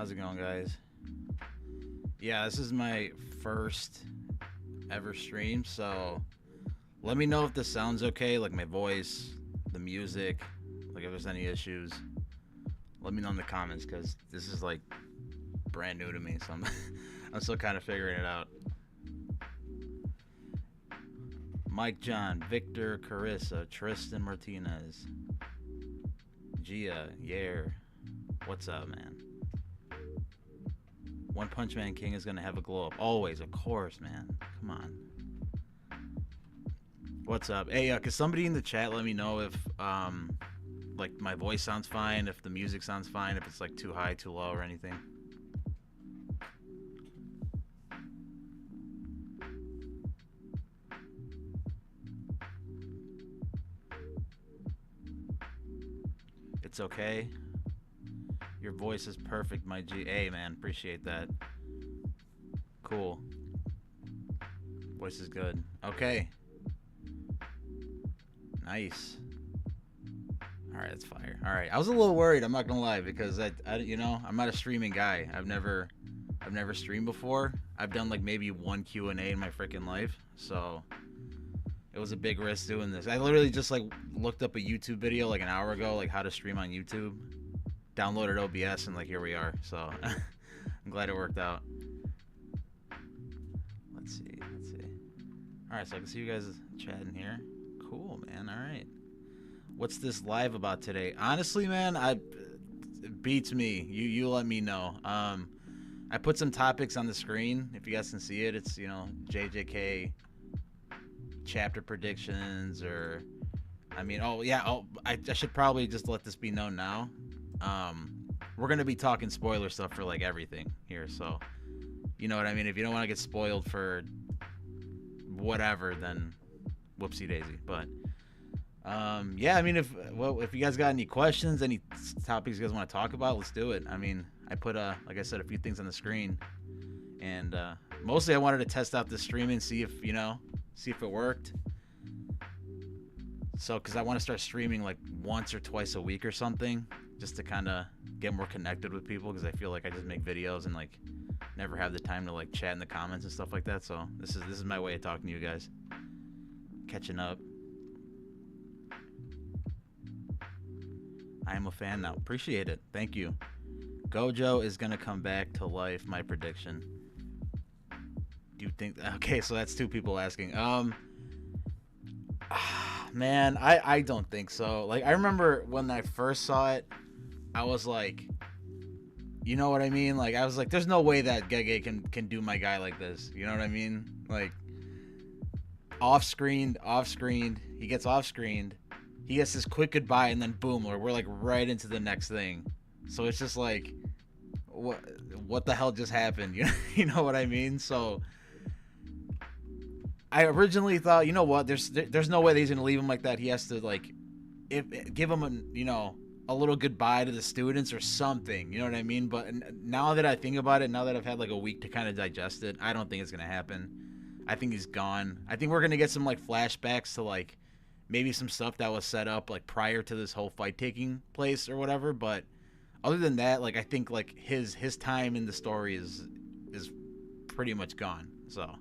How's it going, guys? Yeah, this is my first ever stream, so let me know if this sounds okay, like my voice, the music, like if there's any issues. Let me know in the comments, because this is like brand new to me, so I'm still kind of figuring it out. Mike John, Victor, Carissa, Tristan Martinez, Gia, Yair. What's up, man? One Punch Man King is gonna have a glow up. Always, of course, man. Come on. What's up? Hey, could somebody in the chat let me know if, like, my voice sounds fine, if the music sounds fine, if it's, like, too high, too low, or anything? It's okay. Your voice is perfect, my G. Hey, man, appreciate that. Cool. Voice is good. Okay. Nice. Alright, that's fire. Alright, I was a little worried, I'm not gonna lie, because you know, I'm not a streaming guy. I've never streamed before. I've done, like, maybe one Q&A in my freaking life, so it was a big risk doing this. I literally just, like, looked up a YouTube video, like, an hour ago, like, how to stream on YouTube. Downloaded OBS, and, like, here we are, so I'm glad it worked out. Let's see. Alright, so I can see you guys chatting here. Cool, man. Alright. What's this live about today? Honestly, man, it beats me. You let me know. I put some topics on the screen. If you guys can see it, it's, you know, JJK chapter predictions, or I mean, I should probably just let this be known now. We're gonna be talking spoiler stuff for, like, everything here, so you know what I mean. If you don't want to get spoiled for whatever, then whoopsie daisy. But yeah, I mean, if you guys got any questions, any topics you guys want to talk about, let's do it. I mean, I put like I said, a few things on the screen, and mostly I wanted to test out this streaming, see if it worked. So, because I want to start streaming like once or twice a week or something, just to kind of get more connected with people, because I feel like I just make videos and, like, never have the time to, like, chat in the comments and stuff like that. So this is my way of talking to you guys, catching up. I am a fan now. Appreciate it. Thank you. Gojo is gonna come back to life. My prediction. Do you think? Okay, so that's two people asking. Man, I don't think so. Like, I remember when I first saw it, I was like, you know what I mean? Like, I was like, there's no way that Gege can do my guy like this. You know what I mean? Like, off-screened, he gets off-screened, he gets this quick goodbye, and then boom, we're like right into the next thing. So it's just like, what the hell just happened? You know what I mean? So I originally thought, you know what, there's no way that he's gonna leave him like that. He has to, like, give him a little goodbye to the students or something. You know what I mean? But now that I think about it, now that I've had like a week to kind of digest it, I don't think it's gonna happen. I think he's gone. I think we're gonna get some, like, flashbacks to, like, maybe some stuff that was set up, like, prior to this whole fight taking place or whatever. But other than that, like, I think, like, his time in the story is pretty much gone. So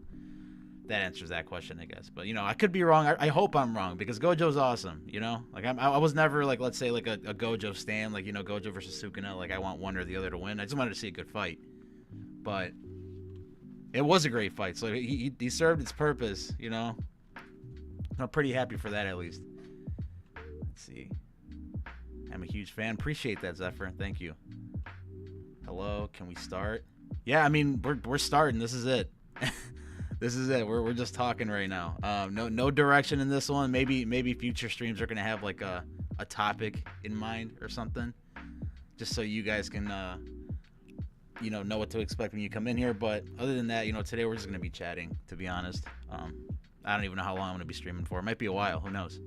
that answers that question, I guess. But, you know, I could be wrong. I hope I'm wrong, because Gojo's awesome, you know? Like, I was never, like, let's say, like, a Gojo stan, like, you know, Gojo versus Sukuna. Like, I want one or the other to win. I just wanted to see a good fight. But it was a great fight, so he served its purpose, you know? I'm pretty happy for that, at least. Let's see. I'm a huge fan. Appreciate that, Zephyr. Thank you. Hello, can we start? Yeah, I mean, we're starting. This is it. This is it. We're just talking right now. No direction in this one. Maybe future streams are gonna have, like, a topic in mind or something, just so you guys can you know what to expect when you come in here. But other than that, you know, today we're just gonna be chatting, to be honest. I don't even know how long I'm gonna be streaming for. It might be a while. Who knows?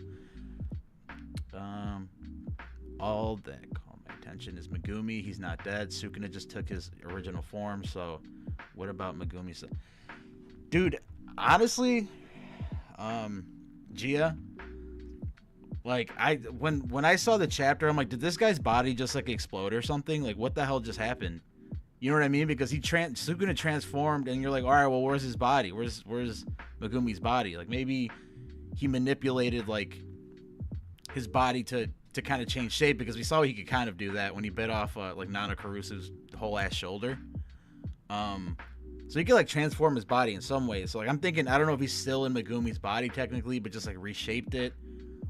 All that caught my attention is Megumi. He's not dead. Sukuna just took his original form. So, what about Megumi? Dude, honestly, Gia, like, when I saw the chapter, I'm like, did this guy's body just, like, explode or something? Like, what the hell just happened? You know what I mean? Because Sukuna transformed, and you're like, all right, well, where's his body? Where's Megumi's body? Like maybe he manipulated like his body to kind of change shape, because we saw he could kind of do that when he bit off like Nana Karusu's whole ass shoulder. So he could like transform his body in some ways. So like I'm thinking, I don't know if he's still in Megumi's body technically, but just like reshaped it,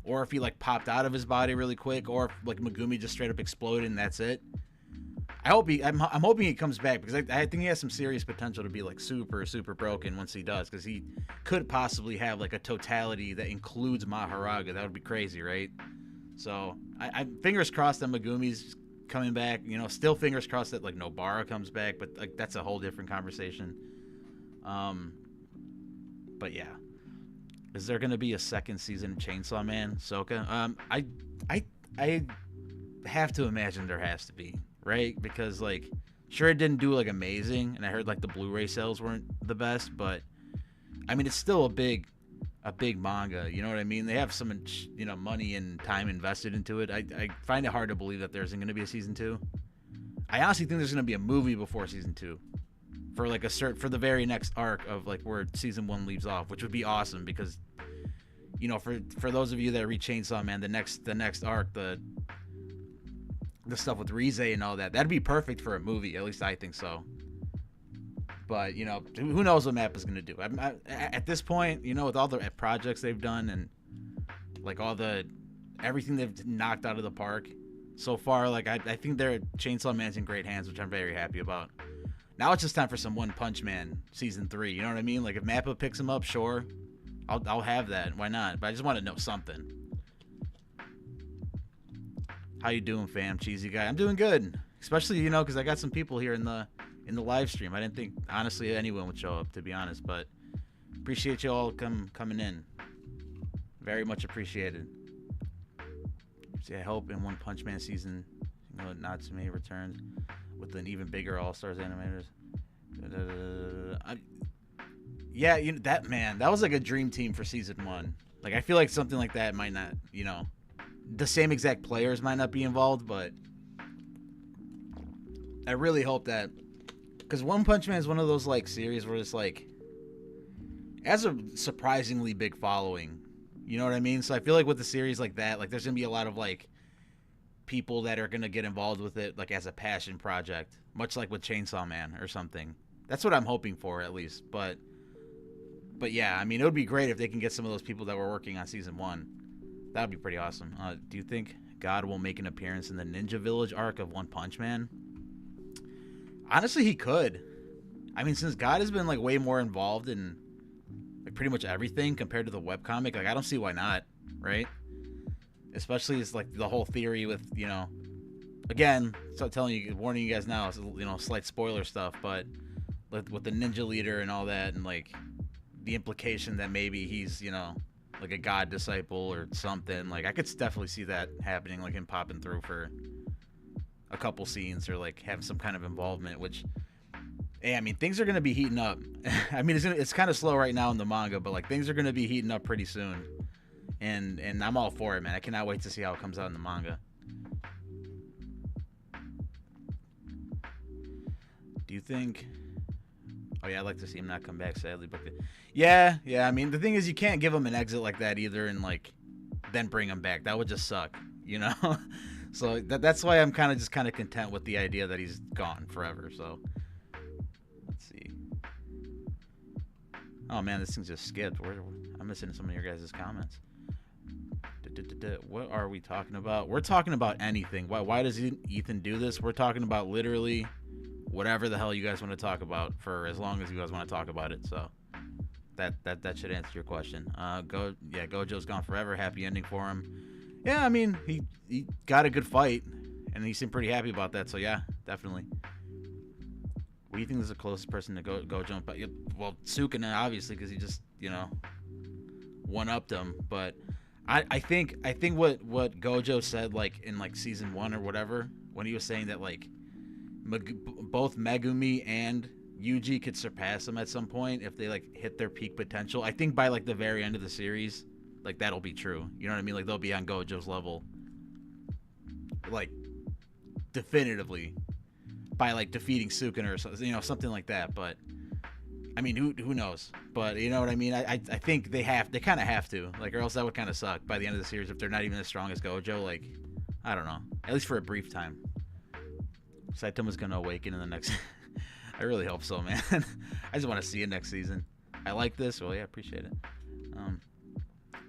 or if he like popped out of his body really quick, or if like Megumi just straight up exploded and that's it. I'm hoping he comes back, because I think he has some serious potential to be like super broken once he does, because he could possibly have like a totality that includes Maharaga. That would be crazy, right? So I fingers crossed that Megumi's coming back. You know, still fingers crossed that like Nobara comes back, but like that's a whole different conversation. But yeah, is there gonna be a second season of Chainsaw Man, Soka? I have to imagine there has to be. Right? Because like sure it didn't do like amazing, and I heard like the Blu-ray sales weren't the best, but I mean it's still a big manga, you know what I mean? They have some, you know, money and time invested into it. I find it hard to believe that there isn't going to be a season 2. I honestly think there's going to be a movie before season 2 for like for the very next arc of like where season 1 leaves off, which would be awesome, because you know, for those of you that read Chainsaw Man, the next arc, the stuff with Rize and all that'd be perfect for a movie. At least I think so. But you know, who knows what Mappa's gonna do? At this point, you know, with all the projects they've done and like everything they've knocked out of the park so far, like I think their Chainsaw Man's in great hands, which I'm very happy about. Now it's just time for some One Punch Man season 3. You know what I mean? Like if Mappa picks him up, sure, I'll have that. Why not? But I just want to know something. How you doing, fam? Cheesy guy. I'm doing good. Especially, you know, because I got some people here in the live stream. I didn't think, honestly, anyone would show up, to be honest. But appreciate you all coming in. Very much appreciated. See, I hope in One Punch Man season, you know, Natsume returns with an even bigger All-Stars animators. Yeah, you know, that was like a dream team for season 1. Like, I feel like something like that might not, you know, the same exact players might not be involved, but I really hope that, because One Punch Man is one of those like series where it's like has a surprisingly big following, you know what I mean? So I feel like with a series like that, like there's gonna be a lot of like people that are gonna get involved with it like as a passion project, much like with Chainsaw Man or something. That's what I'm hoping for, at least. But yeah, I mean, it would be great if they can get some of those people that were working on season 1. That would be pretty awesome. Do you think God will make an appearance in the Ninja Village arc of One Punch Man? Honestly, he could. I mean, since God has been like way more involved in like pretty much everything compared to the webcomic, like I don't see why not, right? Especially it's like the whole theory with, you know, again, so warning you guys now, it's, you know, slight spoiler stuff, but with the ninja leader and all that, and like the implication that maybe he's, you know, like a god disciple or something. Like I could definitely see that happening, like him popping through for a couple scenes or like having some kind of involvement, which, hey, I mean, things are going to be heating up. I mean, it's kind of slow right now in the manga, but like things are going to be heating up pretty soon. And I'm all for it, man. I cannot wait to see how it comes out in the manga. Do you think... Oh, yeah, I'd like to see him not come back, sadly. But yeah, I mean, the thing is, you can't give him an exit like that either and, like, then bring him back. That would just suck, you know? So that's why I'm kind of content with the idea that he's gone forever. So, let's see. Oh, man, this thing just skipped. I'm missing some of your guys' comments. What are we talking about? We're talking about anything. Why does Ethan do this? We're talking about literally whatever the hell you guys want to talk about for as long as you guys want to talk about it. So that should answer your question. Gojo's gone forever. Happy ending for him. Yeah, I mean, he got a good fight, and he seemed pretty happy about that. So yeah, definitely. What do you think is the closest person to Gojo? Well, Sukuna, obviously, because he just, you know, one-upped him. But I think what Gojo said, like in like season 1 or whatever, when he was saying that like both Megumi and Yuji could surpass him at some point if they like hit their peak potential. I think by like the very end of the series, like that'll be true. You know what I mean? Like they'll be on Gojo's level, like definitively by like defeating Sukuna or something, you know, something like that. But I mean, who knows? But you know what I mean. I think they kind of have to, like, or else that would kind of suck by the end of the series if they're not even as strong as Gojo. Like, I don't know, at least for a brief time. Saitama's gonna awaken in the next. I really hope so, man. I just want to see it next season. I like this. Well, yeah, appreciate it.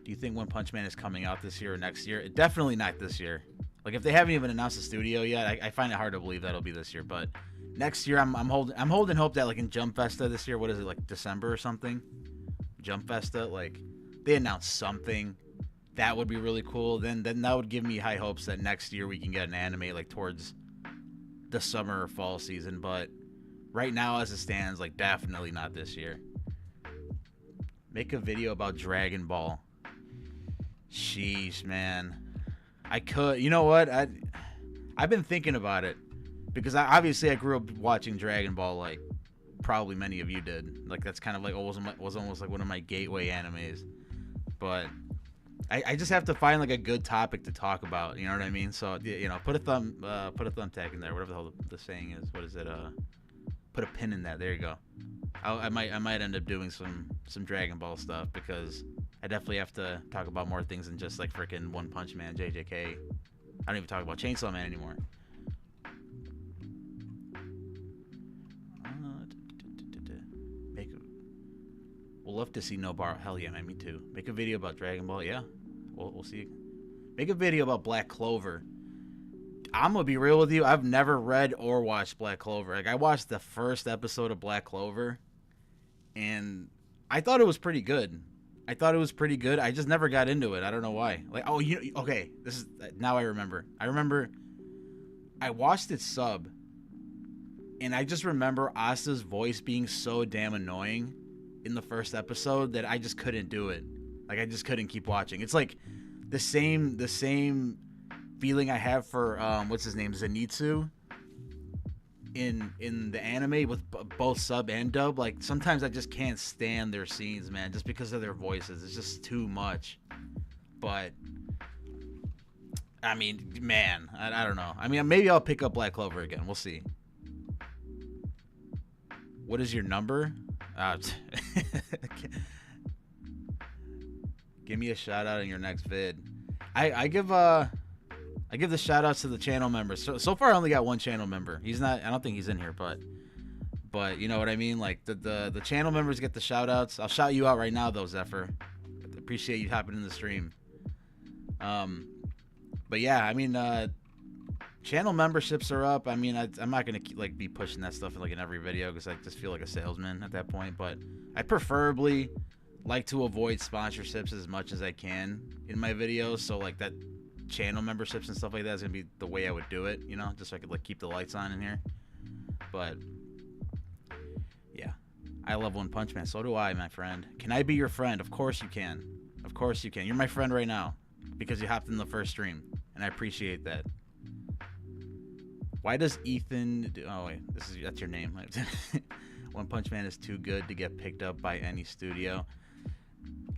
Do you think One Punch Man is coming out this year or next year? Definitely not this year. Like, if they haven't even announced the studio yet, I find it hard to believe that'll be this year. But next year, I'm holding hope that, like, in Jump Festa this year, what is it, like December or something? Jump Festa, like, they announce something that would be really cool. Then that would give me high hopes that next year we can get an anime, like, towards the summer or fall season. But right now, as it stands, like, definitely not this year. Make a video about Dragon Ball. Sheesh, man. I could. You know what? I've been thinking about it because obviously I grew up watching Dragon Ball, like probably many of you did. Like, that's kind of like was almost like one of my gateway animes. But I just have to find like a good topic to talk about. You know what I mean? So, you know, put a thumbtack in there, whatever the hell the saying is. What is it? Put a pin in that. There you go. I might end up doing some Dragon Ball stuff because I definitely have to talk about more things than just like freaking One Punch Man, JJK. I don't even talk about Chainsaw Man anymore. We'll love to see Nobara. Hell yeah, man, me too. Make a video about Dragon Ball. Yeah, we'll see. Make a video about Black Clover. I'm gonna be real with you. I've never read or watched Black Clover. Like, I watched the first episode of Black Clover, and I thought it was pretty good. I just never got into it. I don't know why. Like, oh, okay. This is now I remember. I watched it sub, and I just remember Asa's voice being so damn annoying in the first episode that I just couldn't do it. Like, I just couldn't keep watching. It's like the same feeling I have for what's his name, Zenitsu in the anime with both sub and dub. Like, sometimes I just can't stand their scenes, man, just because of their voices. It's just too much. But I mean, man, I don't know. I mean, maybe I'll pick up Black Clover again. We'll see. What is your number? Give me a shout out in your next vid. I give the shout outs to the channel members. So far I only got one channel member. I don't think he's in here, but you know what I mean? Like, the channel members get the shout outs. I'll shout you out right now though, Zephyr. Appreciate you hopping in the stream. But yeah, I mean, channel memberships are up. I mean, I'm not gonna like be pushing that stuff in every video because I just feel like a salesman at that point. But I preferably like to avoid sponsorships as much as I can in my videos. So like that channel memberships and stuff like that is gonna be the way I would do it, you know, just so I could like keep the lights on in here. But yeah, I love One Punch Man. So do I, my friend. Can I be your friend? Of course you can. Of course you can. You're my friend right now because you hopped in the first stream, and I appreciate that. Why does Ethan oh wait, that's your name. One Punch Man is too good to get picked up by any studio.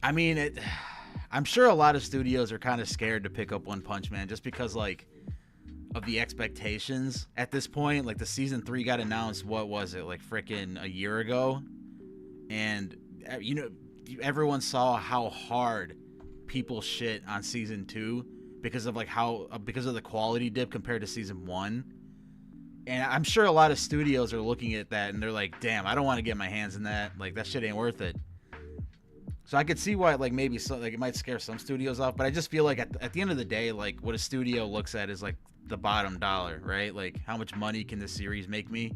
I mean, I'm sure a lot of studios are kind of scared to pick up One Punch Man just because, like, of the expectations at this point. Like, the season 3 got announced, what was it, like freaking a year ago? And, you know, everyone saw how hard people shit on season 2 because of, like, because of the quality dip compared to season 1. And I'm sure a lot of studios are looking at that and they're like, damn, I don't want to get my hands in that. Like, that shit ain't worth it. So I could see why, like, maybe like it might scare some studios off, but I just feel like at the end of the day, like, what a studio looks at is like the bottom dollar, right? Like, how much money can this series make me?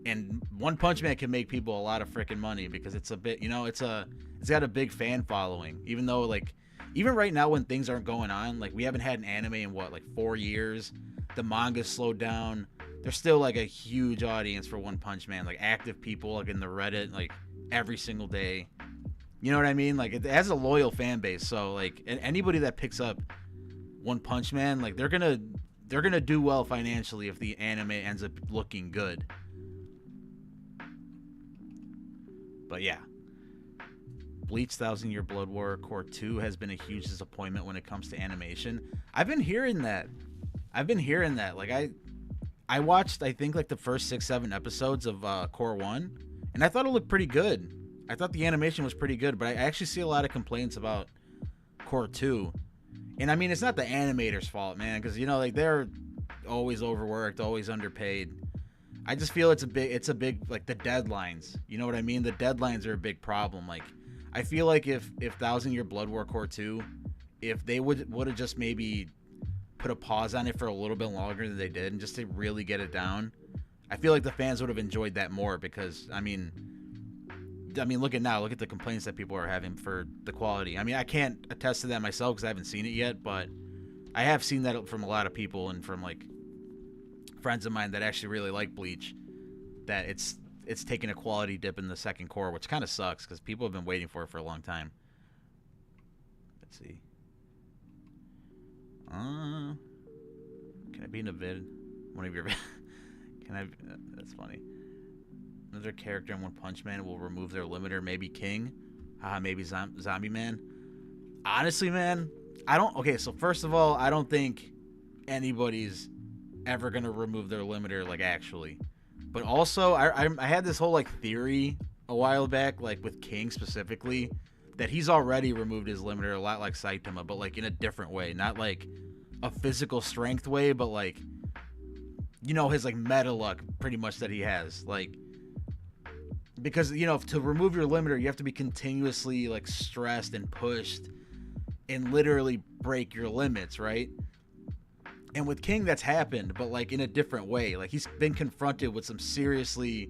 And One Punch Man can make people a lot of freaking money because it's a bit, you know, it's got a big fan following. Even though, like, even right now when things aren't going on, like, we haven't had an anime in what, like 4 years. The manga's slowed down. There's still like a huge audience for One Punch Man, like active people like in the Reddit, like every single day. You know what I mean? Like, it has a loyal fan base. So like, and anybody that picks up One Punch Man, like they're gonna do well financially if the anime ends up looking good. But yeah, Bleach 1,000 Year Blood War Core 2 has been a huge disappointment when it comes to animation. I've been hearing that. Like, I watched, I think, like the first 6-7 episodes of Core 1, and I thought it looked pretty good. I thought the animation was pretty good, but I actually see a lot of complaints about Core 2. And I mean, it's not the animators' fault, man, because, you know, like, they're always overworked, always underpaid. I just feel it's a big, like, the deadlines. You know what I mean? The deadlines are a big problem. Like, I feel like if Thousand Year Blood War Core 2, if they would have just maybe put a pause on it for a little bit longer than they did, and just to really get it down, I feel like the fans would have enjoyed that more. Because I mean, look at the complaints that people are having for the quality. I mean, I can't attest to that myself because I haven't seen it yet, but I have seen that from a lot of people and from like friends of mine that actually really like Bleach, that it's taking a quality dip in the second core, which kind of sucks because people have been waiting for it for a long time. Let's see. Can I be in a vid? One of your can I? That's funny. Another character in One Punch Man will remove their limiter. Maybe King. Maybe Zombie Man. Honestly, man, I don't. Okay, so first of all, I don't think anybody's ever gonna remove their limiter, like, actually. But also, I had this whole like theory a while back, like with King specifically, that he's already removed his limiter a lot like Saitama, but like in a different way, not like a physical strength way, but like, you know, his like meta luck pretty much that he has, like, because, you know, to remove your limiter, you have to be continuously like stressed and pushed and literally break your limits, right? And with King, that's happened, but like in a different way. Like, he's been confronted with some seriously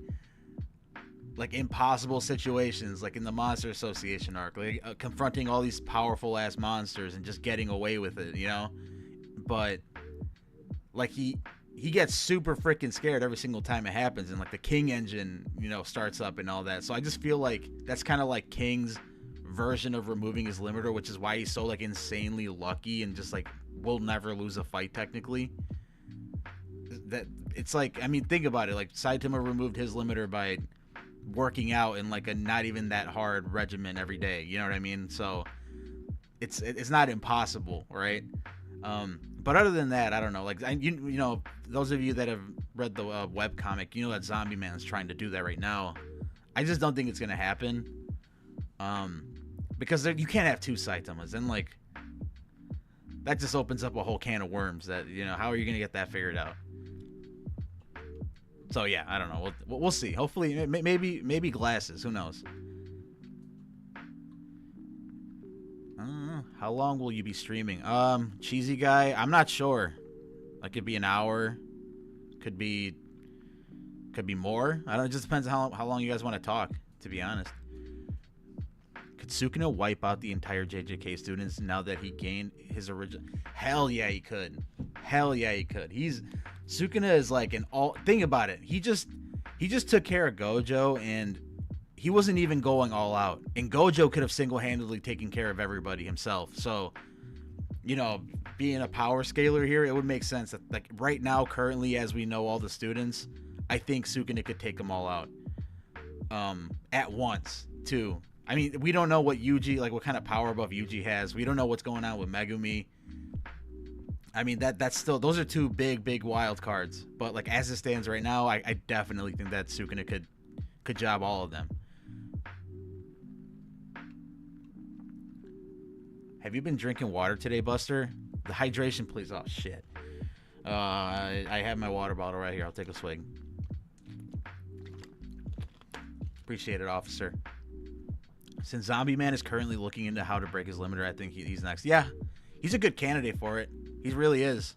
like impossible situations, like in the Monster Association arc, like confronting all these powerful ass monsters and just getting away with it, you know. But like he gets super freaking scared every single time it happens, and like the King engine, you know, starts up and all that. So I just feel like that's kind of like King's version of removing his limiter, which is why he's so like insanely lucky and just like will never lose a fight technically. That it's like, I mean, think about it. Like, Saitama removed his limiter by working out in like a not even that hard regimen every day. You know what I mean? So it's not impossible, right? But other than that, I don't know. Like, you know, those of you that have read the webcomic, you know that Zombie Man's trying to do that right now. I just don't think it's gonna happen. Because you can't have two Saitamas, and like that just opens up a whole can of worms. That, you know, how are you gonna get that figured out? So yeah, I don't know. We'll see. Hopefully, maybe glasses. Who knows? How long will you be streaming? Cheesy guy, I'm not sure. Like, could be an hour, could be more. I don't. It just depends on how long you guys want to talk. To be honest, could Sukuna wipe out the entire JJK students now that he gained his original? Hell yeah, he could. Hell yeah, he could. Sukuna is like an all. Think about it. He just took care of Gojo, and he wasn't even going all out. And Gojo could have single-handedly taken care of everybody himself. So, you know, being a power scaler here, it would make sense that, like, right now, currently, as we know all the students, I think Sukuna could take them all out at once, too. I mean, we don't know what Yuji, like, what kind of power buff Yuji has. We don't know what's going on with Megumi. I mean, that's still, those are two big wild cards. But, like, as it stands right now, I definitely think that Sukuna could job all of them. Have you been drinking water today, Buster? The hydration, please. Oh, shit. I have my water bottle right here. I'll take a swig. Appreciate it, officer. Since Zombie Man is currently looking into how to break his limiter, I think he's next. Yeah, he's a good candidate for it. He really is.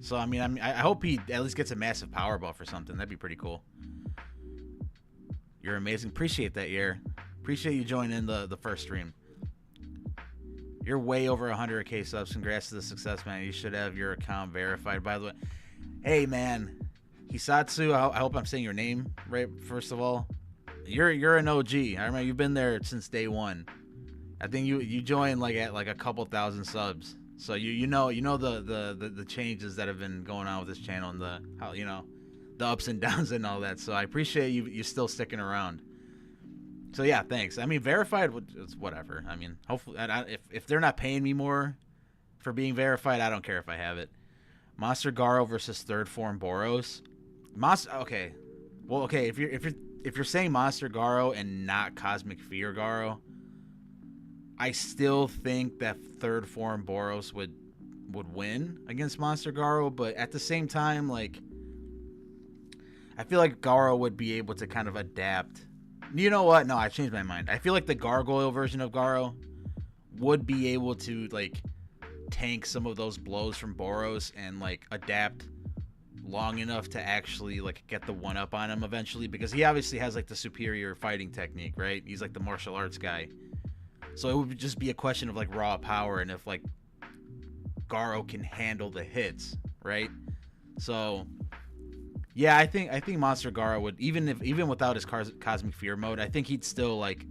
So, I mean, I hope he at least gets a massive power buff or something. That'd be pretty cool. You're amazing. Appreciate that, Yer. Appreciate you joining in the first stream. You're way over 100K subs. Congrats to the success, man. You should have your account verified, by the way. Hey, man. Hisatsu, I hope I'm saying your name right, first of all. You're an OG. I remember you've been there since day one. I think you joined like at like a couple thousand subs. So you know the changes that have been going on with this channel and the ups and downs and all that. So I appreciate you still sticking around. So yeah, thanks. I mean, verified, it's whatever. I mean, hopefully, if they're not paying me more for being verified, I don't care if I have it. Monster Garo versus third form Boros. Monster. Okay, well, okay. If you're saying Monster Garo and not Cosmic Fear Garo, I still think that third form Boros would win against Monster Garo. But at the same time, like, I feel like Garo would be able to kind of adapt. You know what? No, I changed my mind. I feel like the Gargoyle version of Garo would be able to, like, tank some of those blows from Boros and, like, adapt long enough to actually, like, get the one up on him eventually, because he obviously has, like, the superior fighting technique, right? He's like the martial arts guy. So it would just be a question of, like, raw power and if, like, Garo can handle the hits, right? So yeah, I think Monster Garo would, even without his Cosmic Fear mode, I think he'd still, like,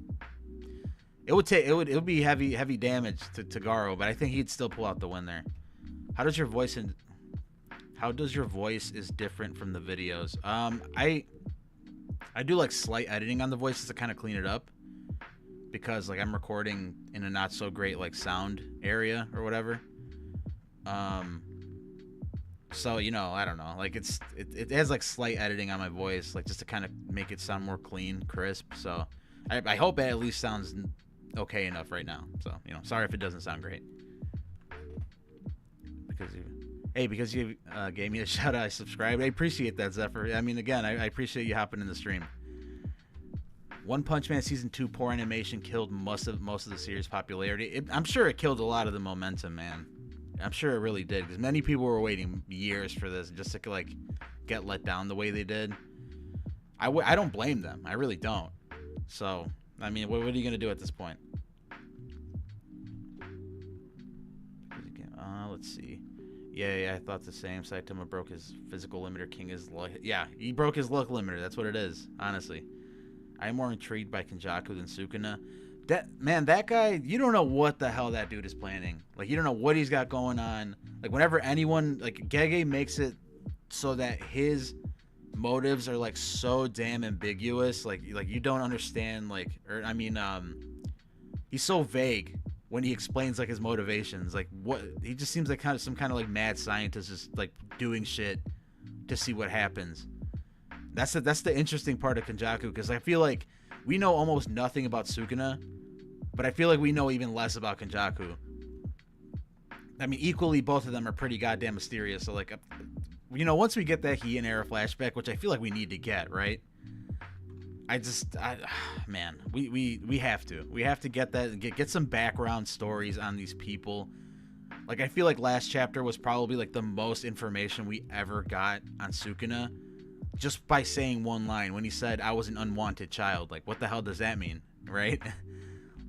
it would be heavy damage to Garo, but I think he'd still pull out the win there. How does your voice is different from the videos? I do, like, slight editing on the voices to kind of clean it up, because, like, I'm recording in a not so great, like, sound area or whatever. So, you know, I don't know, like, it has, like, slight editing on my voice, like, just to kind of make it sound more clean, crisp. So I hope it at least sounds okay enough right now. So, you know, sorry if it doesn't sound great. Because you gave me a shout out, I subscribed. I appreciate that, Zephyr. I mean, again, I appreciate you hopping in the stream. One Punch Man Season 2 poor animation killed most of the series' popularity. I'm sure it killed a lot of the momentum, man. I'm sure it really did, because many people were waiting years for this just to, like, get let down the way they did. I don't blame them. I really don't. So, I mean, what are you going to do at this point? Let's see. Yeah, I thought the same. Saitama broke his physical limiter. King is luck. Yeah, he broke his luck limiter. That's what it is, honestly. I'm more intrigued by Kenjaku than Sukuna. That guy, you don't know what the hell that dude is planning. Like, you don't know what he's got going on. Like, whenever anyone, like, Gege makes it so that his motives are, like, so damn ambiguous. Like you don't understand, like, or, I mean, he's so vague when he explains, like, his motivations. Like, what, he just seems like some kind of, like, mad scientist just, like, doing shit to see what happens. That's the interesting part of Kenjaku, because I feel like we know almost nothing about Sukuna, but I feel like we know even less about Kenjaku. I mean, equally, both of them are pretty goddamn mysterious. So, like, you know, once we get that Heian era flashback, which I feel like we need to get, right? Man, we have to get that, get some background stories on these people. Like, I feel like last chapter was probably, like, the most information we ever got on Sukuna, just by saying one line when he said, "I was an unwanted child." Like, what the hell does that mean, right?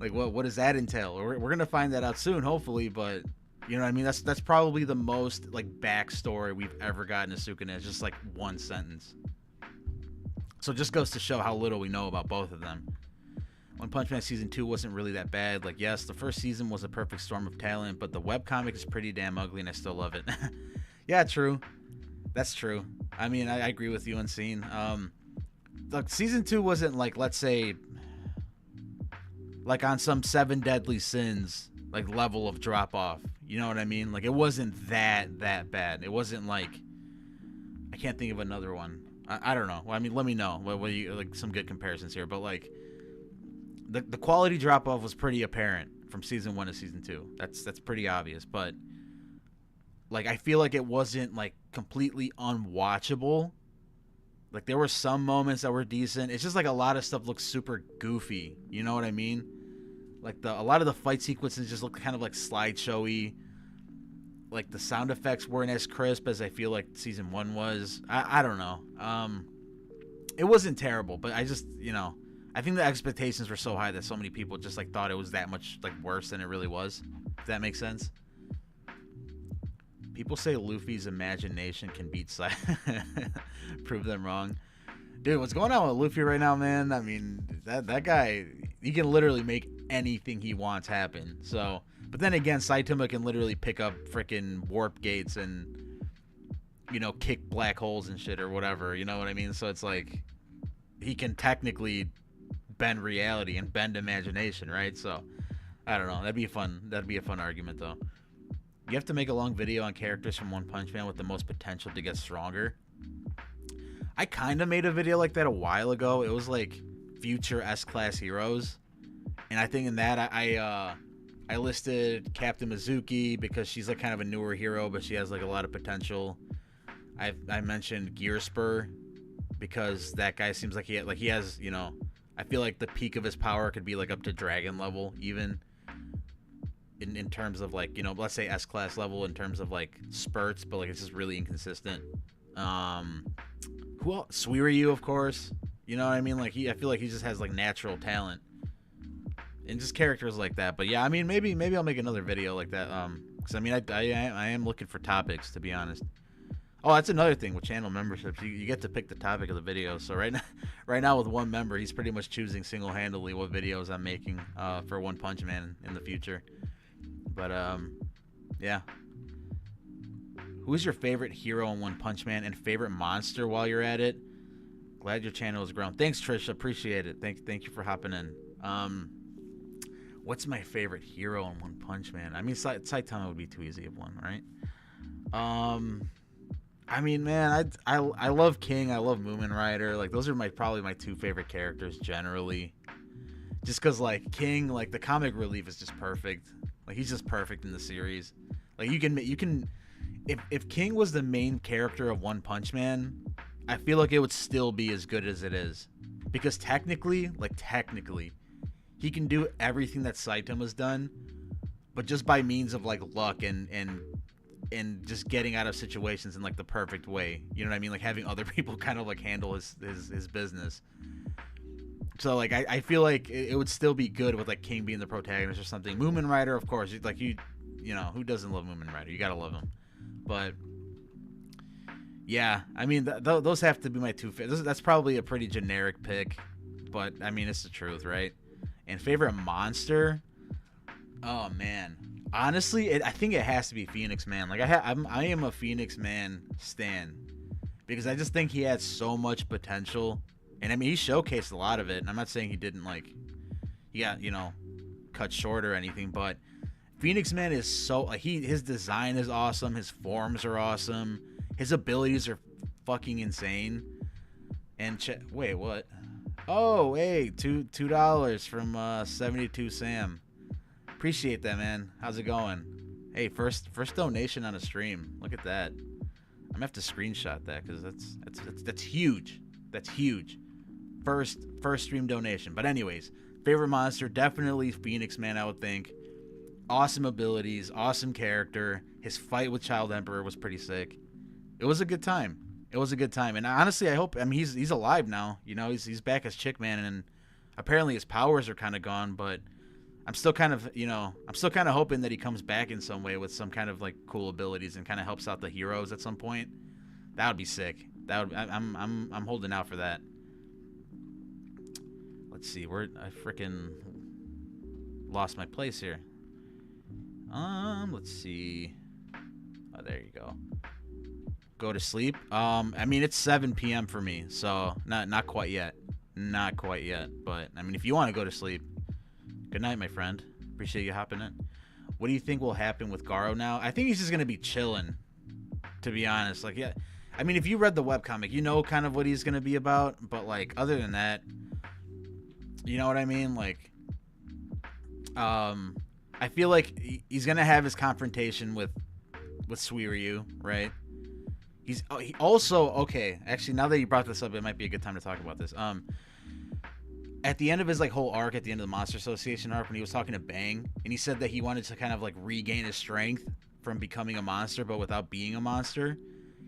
Like, what does that entail? We're gonna find that out soon, hopefully. But you know what I mean? That's probably the most, like, backstory we've ever gotten to Sukuna. It's just, like, one sentence. So it just goes to show how little we know about both of them. One Punch Man Season 2 wasn't really that bad. Like, yes, the first season was a perfect storm of talent, but the webcomic is pretty damn ugly, and I still love it. Yeah, true. That's true. I mean, I agree with you, Unseen. Look, Season 2 wasn't, like, let's say, like, on some 7 Deadly Sins, like, level of drop-off. You know what I mean? Like, it wasn't that bad. It wasn't, like, I can't think of another one. I don't know. Well, I mean, let me know. What you, like, some good comparisons here. But, like, the quality drop-off was pretty apparent from Season 1 to Season 2. That's pretty obvious. But, like, I feel like it wasn't, like, completely unwatchable. Like, there were some moments that were decent. It's just, like, a lot of stuff looks super goofy. You know what I mean? Like, a lot of the fight sequences just look kind of, like, slideshowy. Like, the sound effects weren't as crisp as I feel like Season 1 was. I don't know. It wasn't terrible, but I just, you know, I think the expectations were so high that so many people just, like, thought it was that much, like, worse than it really was. If that makes sense. People say Luffy's imagination can beat sight. Prove them wrong. Dude, what's going on with Luffy right now, man? I mean, that guy, he can literally make anything he wants happen. So, but then again, Saitama can literally pick up freaking warp gates and, you know, kick black holes and shit or whatever. You know what I mean? So it's like, he can technically bend reality and bend imagination, right? So, I don't know. That'd be fun. That'd be a fun argument, though. You have to make a long video on characters from One Punch Man with the most potential to get stronger. I kind of made a video like that a while ago. It was like future S-class heroes, and I think in that I listed Captain Mizuki because she's like kind of a newer hero, but she has like a lot of potential. I mentioned Gear Spur because that guy seems like he has, you know, I feel like the peak of his power could be like up to dragon level even in terms of like, you know, let's say S-class level in terms of like spurts, but like it's just really inconsistent. Who else? Suiryu, of course. You know what I mean? Like I feel like he just has like natural talent. And just characters like that. But yeah, I mean, maybe I'll make another video like that. Because I mean, I am looking for topics, to be honest. Oh, that's another thing with channel memberships. You get to pick the topic of the video. So right now with one member, he's pretty much choosing single-handedly what videos I'm making for One Punch Man in the future. But yeah. Who's your favorite hero in One Punch Man and favorite monster while you're at it? Glad your channel has grown. Thanks, Trisha. Appreciate it. Thank you for hopping in. What's my favorite hero in One Punch Man? I mean, Saitama would be too easy of one, right? I mean, man, I love King. I love Moomin Rider. Like, those are probably my two favorite characters generally. Just because, like, King, like, the comic relief is just perfect. Like, he's just perfect in the series. Like, you can, if King was the main character of One Punch Man, I feel like it would still be as good as it is. Because technically, he can do everything that Saitama's done, but just by means of, like, luck and just getting out of situations in like the perfect way. You know what I mean? Like having other people kind of like handle his business. So like I feel like it would still be good with like King being the protagonist or something. Moomin Rider, of course, like you know, who doesn't love Moomin Rider? You gotta love him. But yeah, I mean those have to be my two favorites. That's probably a pretty generic pick, but I mean it's the truth, right? And favorite monster? Oh man. Honestly, I think it has to be Phoenix Man. Like I am a Phoenix Man stan because I just think he had so much potential, and I mean he showcased a lot of it. And I'm not saying he didn't he got cut short or anything, but Phoenix Man is so his design is awesome, his forms are awesome, his abilities are fucking insane. And wait, what? Oh, hey, $2 from 72 Sam. Appreciate that, man. How's it going? Hey, first donation on a stream. Look at that. I'm gonna have to screenshot that because that's huge. That's huge. First stream donation. But anyways, favorite monster definitely Phoenix Man. I would think. Awesome abilities, awesome character. His fight with Child Emperor was pretty sick. It was a good time. And honestly, I hope. I mean, he's alive now. You know, he's back as Chick Man, and apparently his powers are kind of gone, but. I'm still kind of hoping that he comes back in some way with some kind of like cool abilities and kind of helps out the heroes at some point. That would be sick. I'm holding out for that. Let's see, I freaking lost my place here. Let's see. Oh, there you go. Go to sleep. I mean it's 7 p.m. for me, so not quite yet. Not quite yet, but I mean if you want to go to sleep. Good night, my friend. Appreciate you hopping in. What do you think will happen with Garo now? I think he's just going to be chilling, to be honest. Like, yeah. I mean, if you read the webcomic, you know kind of what he's going to be about. But, like, other than that, you know what I mean? Like, I feel like he's going to have his confrontation with Suiryu, right? He also, okay, actually, now that you brought this up, it might be a good time to talk about this. At the end of his like whole arc, at the end of the Monster Association arc, when he was talking to Bang, and he said that he wanted to kind of like regain his strength from becoming a monster, but without being a monster.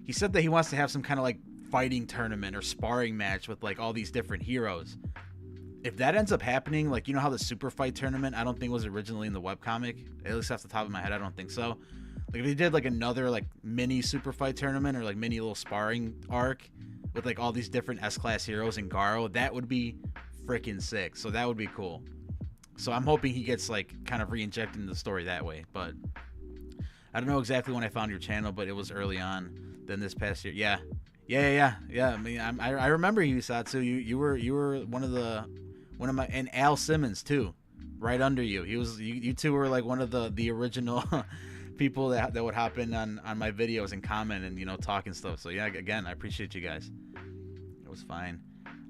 He said that he wants to have some kind of like fighting tournament or sparring match with like all these different heroes. If that ends up happening, like you know how the Super Fight tournament, I don't think was originally in the webcomic. At least off the top of my head, I don't think so. Like if they did like another like mini Super Fight tournament or like mini little sparring arc with like all these different S-class heroes and Garo, that would be freaking sick. So that would be cool. So I'm hoping he gets like kind of re-injected into the story that way. But I don't know exactly when I found your channel, but it was early on than this past year. Yeah. I mean, I remember you, Satsu. You were one of my, and Al Simmons too, right under you. You two were like one of the original people that would hop in on my videos and comment and talk and stuff. So yeah, again, I appreciate you guys. was fine.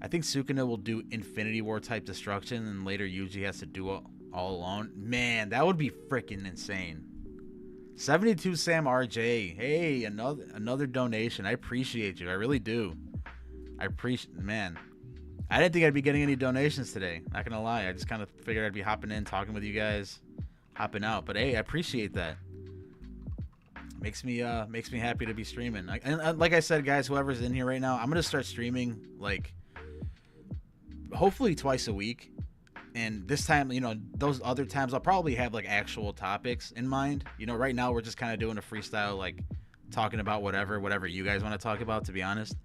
I think Sukuna will do Infinity War type destruction, and later Yuji has to do it all alone. Man, that would be freaking insane. 72 Sam RJ. Hey, another donation. I appreciate you. I really do. Man. I didn't think I'd be getting any donations today. Not gonna lie. I just kind of figured I'd be hopping in, talking with you guys, hopping out. But hey, I appreciate that. Makes me happy to be streaming. And like I said, guys, whoever's in here right now, I'm gonna start streaming like hopefully twice a week. And this time, you know, those other times I'll probably have like actual topics in mind. You know, right now we're just kind of doing a freestyle, like talking about whatever you guys want to talk about, to be honest.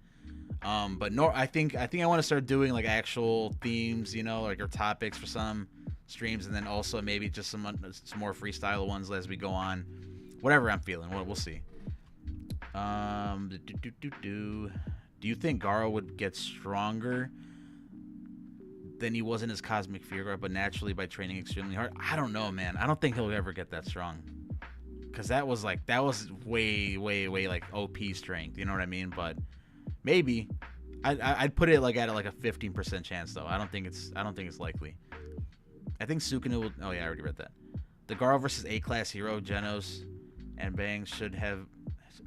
But no, I think I want to start doing like actual themes, you know, like or topics for some streams, and then also maybe just some more freestyle ones as we go on. Whatever I'm feeling, we'll see. Do you think Garo would get stronger than he was in his cosmic fear, but naturally by training extremely hard? I don't know, man. I don't think he'll ever get that strong, because that was way like OP strength. You know what I mean? But maybe I'd put it like at like a 15% chance though. I don't think it's likely. I think Sukuna will. Oh yeah, I already read that. The Garo versus A-class hero Genos and Bang should have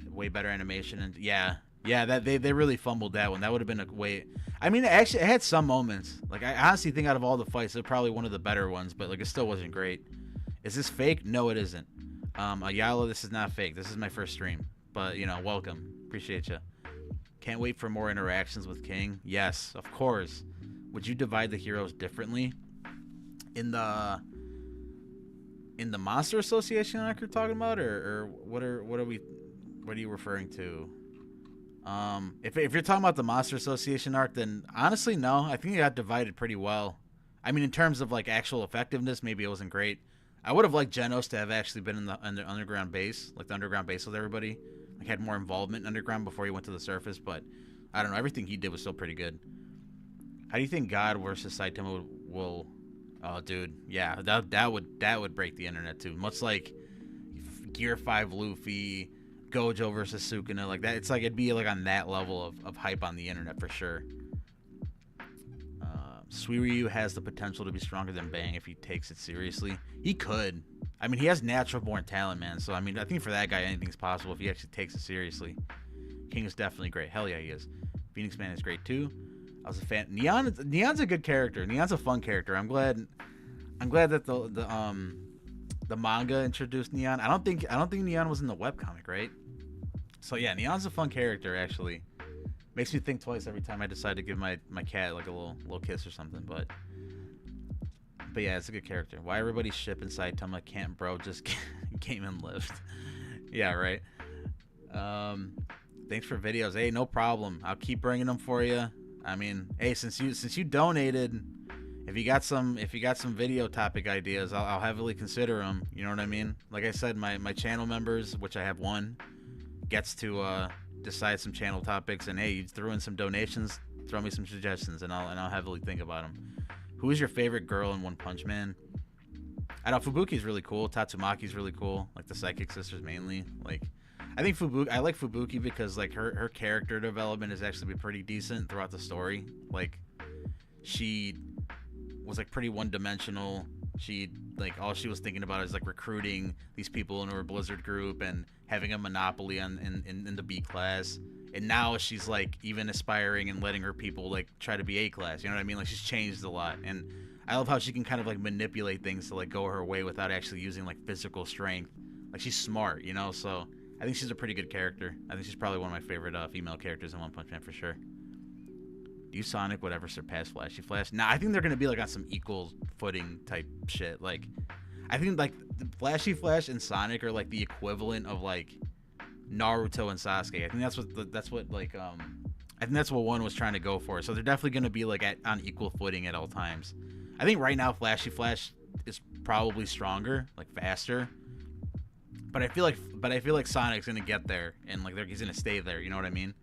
way better animation, and yeah, that they really fumbled that one. That would have been a way. I mean, it had some moments. Like I honestly think out of all the fights, it's probably one of the better ones, but like it still wasn't great. Is this fake? No, it isn't. Ayala, this is not fake. This is my first stream, but you know, welcome. Appreciate you. Can't wait for more interactions with King. Yes, of course. Would you divide the heroes differently? In the Monster Association arc you're talking about, or what are you referring to? If you're talking about the Monster Association arc, then honestly no, I think it got divided pretty well. I mean, in terms of like actual effectiveness, maybe it wasn't great. I would have liked Genos to have actually been in the underground base, like the underground base with everybody. Like had more involvement in underground before he went to the surface, but I don't know. Everything he did was still pretty good. How do you think God versus Saitama will? Oh, dude, yeah, that would break the internet too. Much like Gear 5 Luffy, Gojo versus Sukuna, like that. It's like it'd be like on that level of hype on the internet for sure. Suiryu has the potential to be stronger than Bang if he takes it seriously. He could. I mean, he has natural born talent, man. So I mean, I think for that guy, anything's possible if he actually takes it seriously. King is definitely great. Hell yeah, he is. Phoenix Man is great too. I was a fan. Neon's a good character. Neon's a fun character. I'm glad that the manga introduced Neon. I don't think Neon was in the webcomic, right? So yeah, Neon's a fun character actually. Makes me think twice every time I decide to give my cat like a little kiss or something. But yeah, it's a good character. Why everybody shipping Saitama? Can't bro just came and lived? Yeah, right. Thanks for videos. Hey, no problem. I'll keep bringing them for you. I mean, hey, since you donated, if you got some video topic ideas, I'll heavily consider them. You know what I mean? Like I said, my channel members, which I have one, gets to decide some channel topics, and hey, you threw in some donations, throw me some suggestions, and I'll heavily think about them. Who is your favorite girl in One Punch Man? I know Fubuki's really cool. Tatsumaki's really cool. Like the Psychic Sisters mainly. Like I think I like Fubuki because like her character development has actually been pretty decent throughout the story. Like she was like pretty one-dimensional. She like all she was thinking about is like recruiting these people into her Blizzard group and having a monopoly in the B class. And now she's like even aspiring and letting her people like try to be A class. You know what I mean? Like she's changed a lot. And I love how she can kind of like manipulate things to like go her way without actually using like physical strength. Like she's smart, you know? So I think she's a pretty good character. I think she's probably one of my favorite female characters in One Punch Man for sure. Do you Sonic would ever surpass Flashy Flash? Nah, I think they're gonna be like on some equal footing type shit. Like, I think like the Flashy Flash and Sonic are like the equivalent of like Naruto and Sasuke. I think that's what I think that's what one was trying to go for. So they're definitely gonna be like on equal footing at all times. I think right now Flashy Flash is probably stronger, like faster. But I feel like Sonic's gonna get there and like he's gonna stay there. You know what I mean?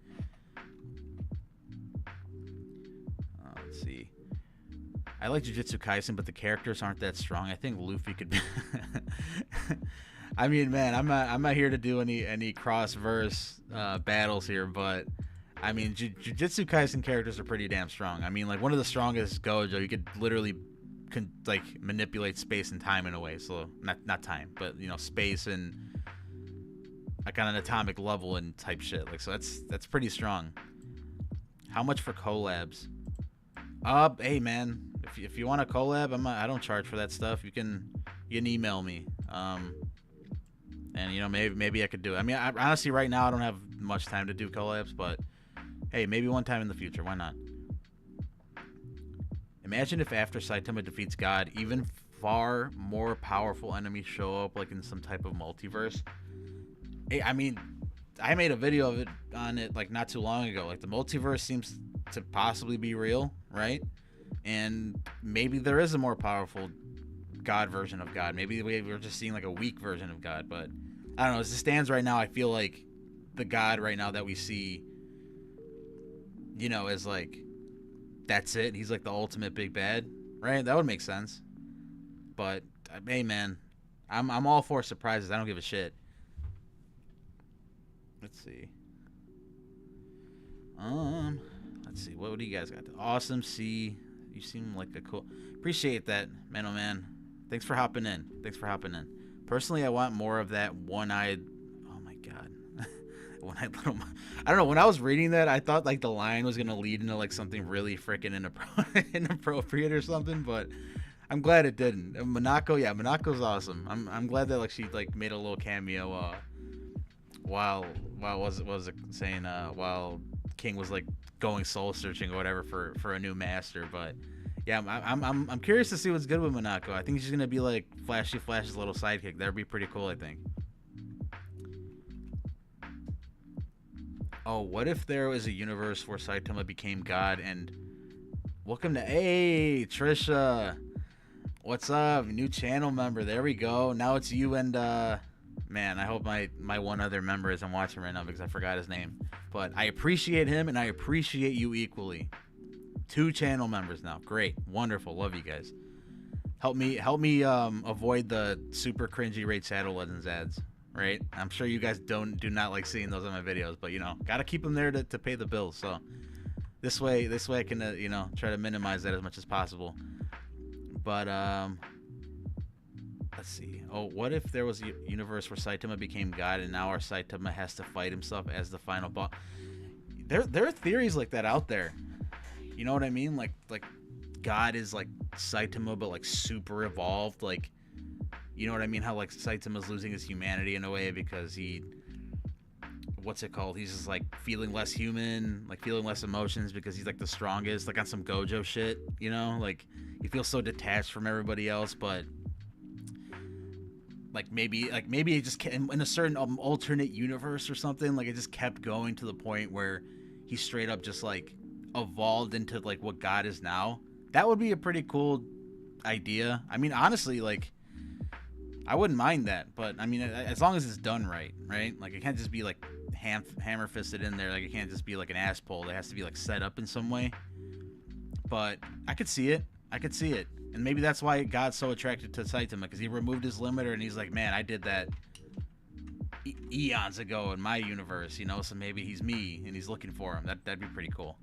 Let's see. I like Jujutsu Kaisen, but the characters aren't that strong. I think Luffy could be. I mean, man, I'm not here to do any cross verse battles here, but I mean, Jujutsu Kaisen characters are pretty damn strong. I mean, like one of the strongest is Gojo. You could literally like manipulate space and time in a way. So not time, but you know, space and like on an atomic level and type shit. Like, so that's pretty strong. How much for collabs? Hey man, if you want a collab, I don't charge for that stuff. You can email me. And you know, maybe I could do it. I mean, honestly right now I don't have much time to do collabs, but hey, maybe one time in the future, why not? Imagine if after Saitama defeats God, even far more powerful enemies show up, like in some type of multiverse. Hey, I mean, I made a video of it on it like not too long ago. Like the multiverse seems to possibly be real, right? And maybe there is a more powerful God version of God. Maybe we're just seeing like a weak version of God, but I don't know. As it stands right now, I feel like the God right now that we see, you know, is like, that's it. He's like the ultimate big bad, right? That would make sense. But hey, man, I'm all for surprises. I don't give a shit. Let's see. Let's see. What do you guys got? Awesome. C. You seem like a cool. Appreciate that, man. Oh man. Thanks for hopping in. Personally, I want more of that one-eyed. Oh my god. One-eyed little. I don't know. When I was reading that, I thought like the line was gonna lead into like something really freaking inappropriate or something, but I'm glad it didn't. Monaco, yeah, Monaco's awesome. I'm glad that like she like made a little cameo. While King was like going soul searching or whatever for a new master, but yeah, I'm curious to see what's good with Monaco. I think she's gonna be like Flash's little sidekick. That'd be pretty cool, I think. Oh, what if there was a universe where Saitama became God and welcome to Trisha. What's up? New channel member. There we go. Now it's you and man, I hope my one other member isn't watching right now because I forgot his name. But I appreciate him and I appreciate you equally. 2 channel members now. Great. Wonderful. Love you guys. Help me avoid the super cringy Raid Shadow Legends ads, right? I'm sure you guys do not like seeing those on my videos, but you know, got to keep them there to pay the bills. So this way I can you know, try to minimize that as much as possible. But let's see. Oh, what if there was a universe where Saitama became God and now our Saitama has to fight himself as the final boss? There are theories like that out there. You know what I mean? Like God is like Saitama, but like super evolved. Like, you know what I mean? How like Saitama's losing his humanity in a way because what's it called? He's just like feeling less human, like feeling less emotions because he's like the strongest, like on some Gojo shit. You know, like he feels so detached from everybody else, but like maybe it just in a certain alternate universe or something. Like it just kept going to the point where he straight up just like evolved into like what God is now. That would be a pretty cool idea. I mean, honestly, like I wouldn't mind that, but I mean, as long as it's done right? Like it can't just be like hammer fisted in there. Like it can't just be like an ass pull. It has to be like set up in some way. But I could see it. And maybe that's why God's so attracted to Saitama, because he removed his limiter and he's like, man, I did that eons ago in my universe, you know, so maybe he's me and he's looking for him. That'd be pretty cool.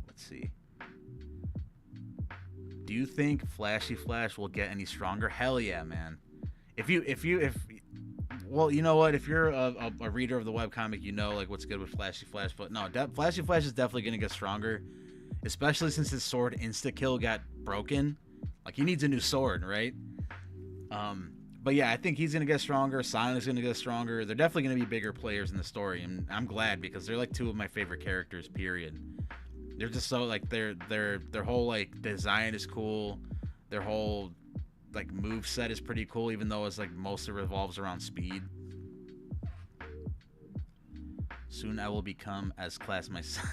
Let's see. Do you think Flashy Flash will get any stronger? Hell yeah, man. Well, you know what? If you're a reader of the webcomic, you know like what's good with Flashy Flash. But no, Flashy Flash is definitely gonna get stronger, especially since his sword insta kill got broken. Like he needs a new sword, right? But yeah, I think he's gonna get stronger. Sonic's gonna get stronger. They're definitely gonna be bigger players in the story, and I'm glad because they're like 2 of my favorite characters. Period. They're just so like their whole like design is cool. Their whole like move set is pretty cool, even though it's like mostly revolves around speed. Soon I will become S-Class myself.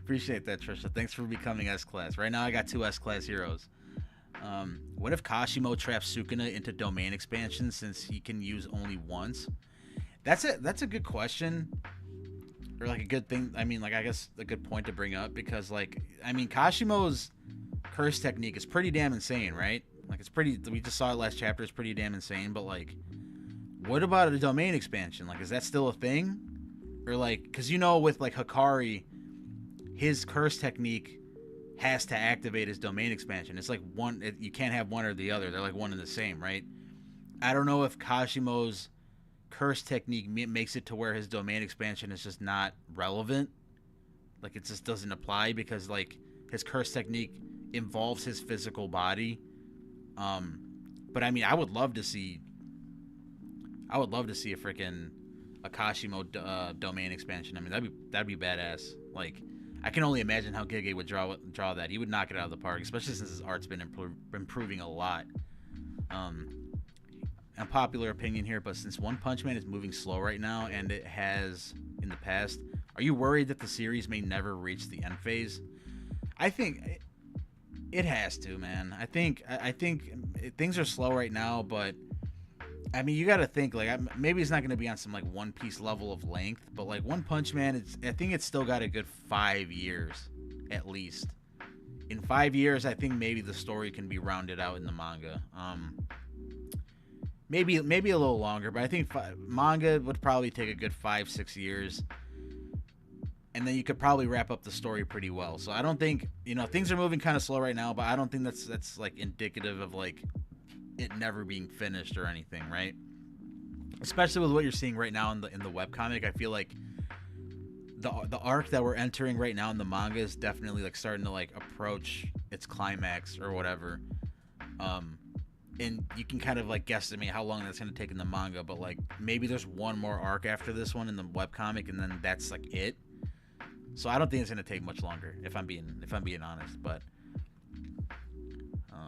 Appreciate that, Trisha. Thanks for becoming S-Class. Right now I got 2 S-Class heroes. What if Kashimo traps Sukuna into domain expansion since he can use only once? That's a good question. Or like a good thing. I mean, like I guess a good point to bring up because like I mean Kashimo's curse technique is pretty damn insane, right? Like it's pretty. We just saw it last chapter. It's pretty damn insane. But like, what about a domain expansion? Like, is that still a thing? or like, because you know with like Hikari, his curse technique has to activate his domain expansion. It's like you can't have one or the other. They're like one and the same, right? I don't know if Kashimo's curse technique makes it to where his domain expansion is just not relevant. Like it just doesn't apply because like his curse technique involves his physical body. But I mean, I would love to see a freaking Kashimo domain expansion. I mean, that'd be badass. Like, I can only imagine how Gege would draw that. He would knock it out of the park, especially since his art's been improving a lot. Unpopular opinion here, but since One Punch Man is moving slow right now, and it has in the past, are you worried that the series may never reach the end phase? I think it has to, man. I think things are slow right now, but I mean, you got to think like maybe it's not going to be on some like One Piece level of length, but like One Punch Man, I think it's still got a good 5 years at least. In 5 years, I think maybe the story can be rounded out in the manga. Maybe a little longer, but I think manga would probably take a good 5-6 years, and then you could probably wrap up the story pretty well. So I don't think, things are moving kind of slow right now, but I don't think that's like indicative of like it never being finished or anything, right? Especially with what you're seeing right now in the webcomic, I feel like the arc that we're entering right now in the manga is definitely like starting to like approach its climax or whatever. And you can kind of like guesstimate how long that's going to take in the manga, but like maybe there's one more arc after this one in the webcomic, and then that's like it. So I don't think it's going to take much longer, if I'm being honest. But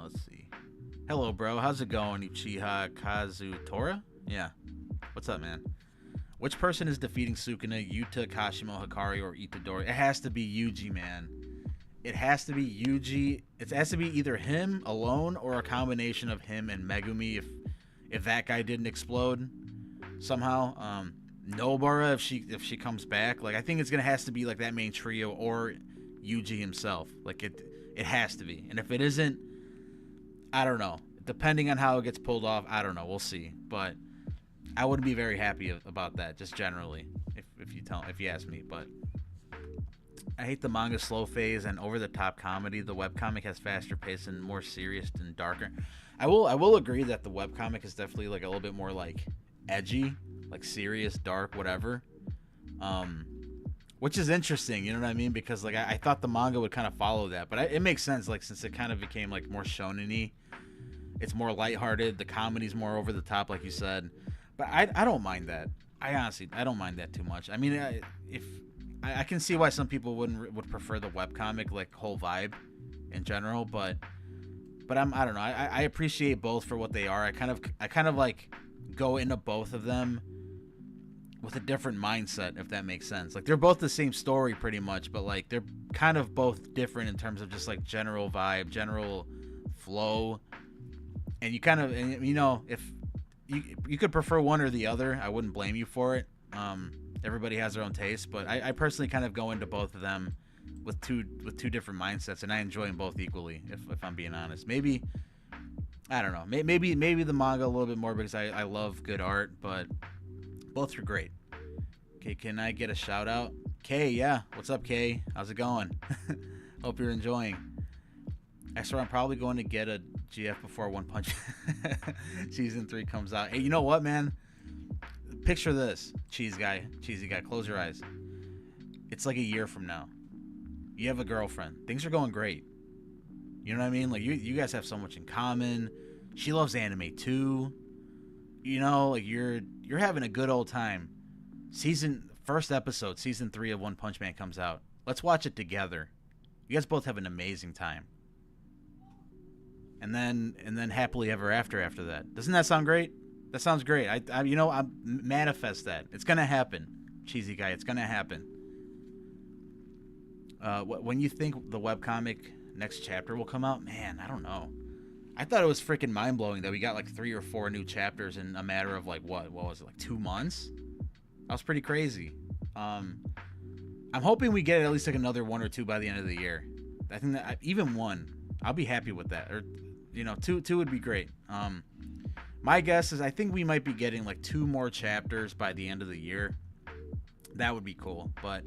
let's see. Hello, bro. How's it going, Uchiha Kazutora? Yeah. What's up, man? Which person is defeating Sukuna, Yuta, Kashimo, Hikari, or Itadori? It has to be Yuji, man. It has to be Yuji. It has to be either him alone or a combination of him and Megumi if that guy didn't explode somehow. Nobara if she comes back. Like I think it's has to be like that main trio or Yuji himself. Like it has to be. And if it isn't, I don't know. Depending on how it gets pulled off, I don't know. We'll see. But I wouldn't be very happy about that, just generally, if you ask me. But I hate the manga slow phase and over the top comedy. The webcomic has faster pace and more serious and darker. I will agree that the webcomic is definitely like a little bit more like edgy, like serious, dark, whatever. Which is interesting, you know what I mean? Because like I thought the manga would kind of follow that, but it makes sense. Like since it kind of became like more shonen-y, it's more lighthearted. The comedy's more over the top, like you said. But I don't mind that. I don't mind that too much. I mean, I can see why some people would prefer the webcomic like whole vibe in general, but I don't know. I appreciate both for what they are. I kind of like go into both of them with a different mindset, if that makes sense. Like they're both the same story pretty much, but like they're kind of both different in terms of just like general vibe, general flow. And you kind of, if you could prefer one or the other, I wouldn't blame you for it. Everybody has their own taste, but I personally kind of go into both of them with two different mindsets, and I enjoy them both equally. If I'm being honest, maybe I don't know. Maybe the manga a little bit more because I love good art, but both are great. Okay, can I get a shout out? Kay, yeah. What's up, Kay? How's it going? Hope you're enjoying. I swear I'm probably going to get a GF before One Punch Season 3 comes out. Hey, you know what, man? Picture this, cheesy guy, close your eyes. It's like a year from now. You have a girlfriend. Things are going great. You know what I mean? Like you guys have so much in common. She loves anime too. Like you're having a good old time. First episode, season 3 of One Punch Man comes out. Let's watch it together. You guys both have an amazing time. And then happily ever after that. Doesn't that sound great? That sounds great. I manifest that. It's gonna happen, cheesy guy. It's gonna happen. When you think the webcomic next chapter will come out, man, I don't know. I thought it was freaking mind blowing that we got like 3 or 4 new chapters in a matter of like what was it, like 2 months? That was pretty crazy. I'm hoping we get at least like another 1 or 2 by the end of the year. I think that even 1, I'll be happy with that. Or 2 would be great. My guess is I think we might be getting like 2 more chapters by the end of the year. That would be cool, but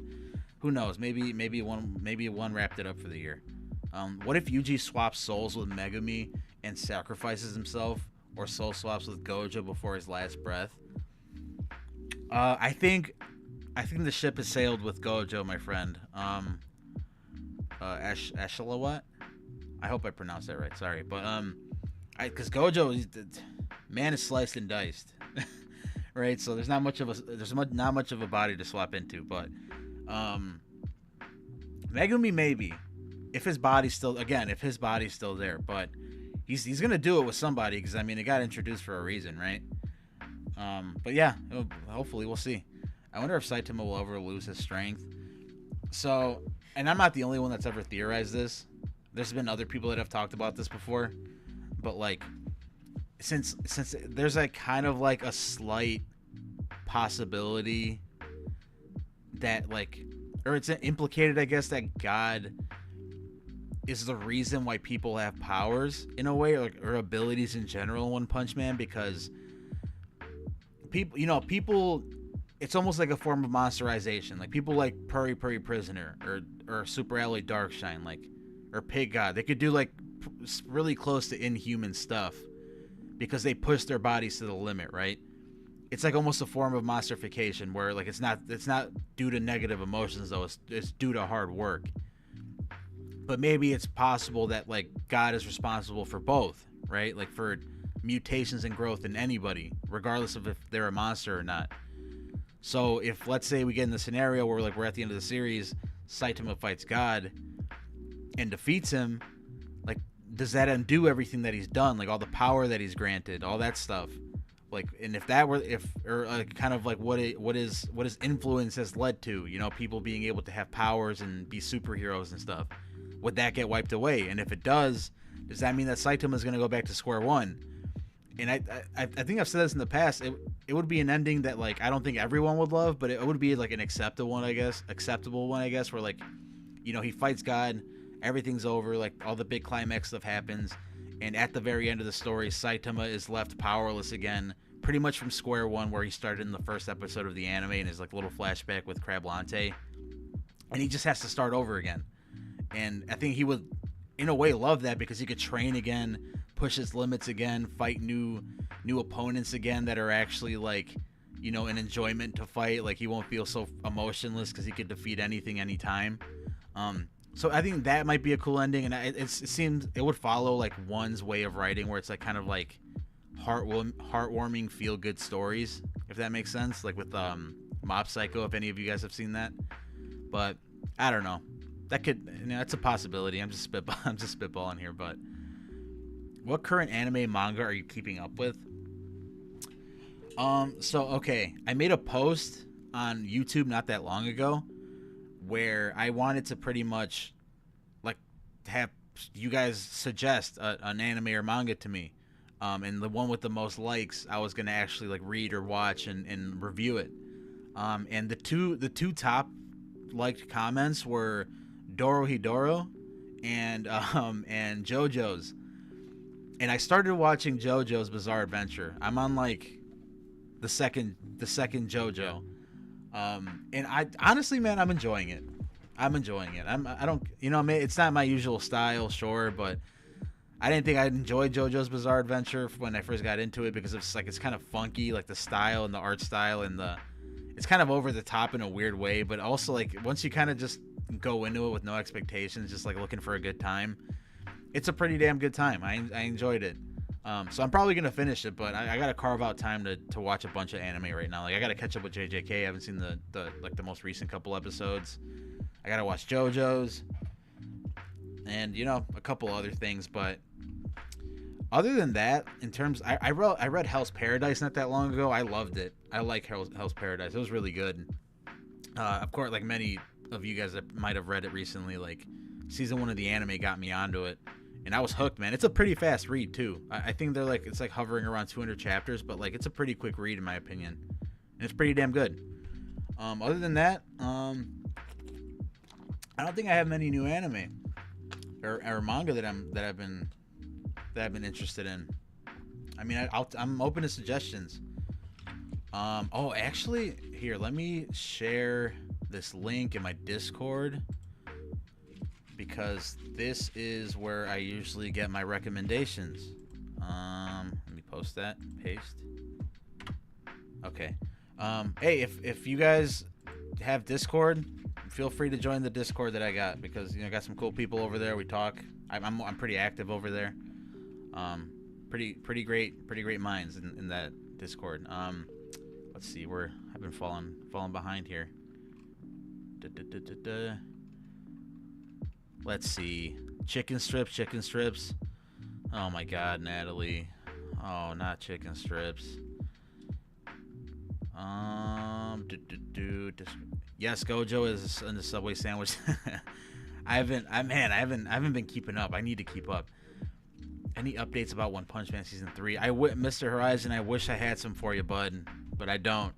who knows? Maybe one wrapped it up for the year. What if Yuji swaps souls with Megumi and sacrifices himself, or soul swaps with Gojo before his last breath? I think the ship has sailed with Gojo, my friend. Eshelawat? I hope I pronounced that right. Sorry, but because Gojo, man is sliced and diced, right? So there's not much of a body to swap into. But Megumi maybe, if his body's still there. But he's gonna do it with somebody, because I mean it got introduced for a reason, right? But yeah, hopefully we'll see. I wonder if Saitama will ever lose his strength. So, and I'm not the only one that's ever theorized this. There's been other people that have talked about this before, but like, since there's like kind of like a slight possibility that like, or it's implicated, I guess, that God is the reason why people have powers in a way, or abilities in general in One Punch Man, because people, it's almost like a form of monsterization. Like people like Puri Prisoner or Super Alloy Darkshine, like, or Pig God. They could do like really close to inhuman stuff because they push their bodies to the limit, right? It's like almost a form of monsterification where like it's not due to negative emotions though. It's due to hard work. But maybe it's possible that like God is responsible for both, right? Like for mutations and growth in anybody, regardless of if they're a monster or not. So if, let's say, we get in the scenario where like we're at the end of the series, Saitama fights God and defeats him, like, does that undo everything that he's done, like all the power that he's granted, all that stuff? Like, and if that were, or kind of like what his influence has led to, people being able to have powers and be superheroes and stuff, would that get wiped away? And if it does that mean that Saitama is going to go back to square one? And I think I've said this in the past. It would be an ending that like I don't think everyone would love, but it would be like an acceptable one, I guess. Where like, he fights God, everything's over, like all the big climax stuff happens, and at the very end of the story, Saitama is left powerless again, pretty much from square one, where he started in the first episode of the anime, and his like little flashback with Crablante, and he just has to start over again. And I think he would, in a way, love that, because he could train again, push his limits again, fight new opponents again that are actually like, an enjoyment to fight. Like he won't feel so emotionless because he could defeat anything anytime. So I think that might be a cool ending, and it seems it would follow like One's way of writing, where it's like kind of like heartwarming, feel good stories, if that makes sense. Like with Mob Psycho, if any of you guys have seen that. But I don't know. That could, that's a possibility. I'm just spitballing here, but what current anime manga are you keeping up with? So okay, I made a post on YouTube not that long ago where I wanted to pretty much like have you guys suggest an anime or manga to me, and the one with the most likes I was gonna actually like read or watch and review it. And the two top liked comments were Dorohedoro and JoJo's. And I started watching JoJo's Bizarre Adventure. I'm on like the second JoJo. And I honestly, man, I'm enjoying it. I don't, it's not my usual style, sure, but I didn't think I'd enjoy JoJo's Bizarre Adventure when I first got into it, because it's kind of funky, like the style and the art style, and it's kind of over the top in a weird way, but also like once you kind of just go into it with no expectations, just like looking for a good time, it's a pretty damn good time. I enjoyed it. So I'm probably gonna finish it, but I gotta carve out time to watch a bunch of anime right now. Like I gotta catch up with JJK. I haven't seen the most recent couple episodes. I gotta watch JoJo's and a couple other things, but other than that, in terms, I read Hell's Paradise not that long ago. I loved it. I like Hell's Paradise. It was really good. Of course, like many of you guys that might have read it recently, like season 1 of the anime got me onto it, and I was hooked, man. It's a pretty fast read too. I think it's like hovering around 200 chapters, but like it's a pretty quick read in my opinion, and it's pretty damn good. Other than that, I don't think I have many new anime or manga that I've been interested in. I mean, I'm open to suggestions. Oh, actually, here, let me share this link in my Discord because this is where I usually get my recommendations. Let me post that. Paste. Okay. Hey, if you guys have Discord, feel free to join the Discord that I got because I got some cool people over there. We talk. I'm pretty active over there. Pretty great minds in that Discord. Let's see, I've been falling behind here. Let's see, chicken strips. Oh my God, Natalie. Oh, not chicken strips. Yes, Gojo is in the Subway sandwich. I haven't been keeping up. I need to keep up. Any updates about One Punch Man season 3? Mr. Horizon, I wish I had some for you, bud, but I don't.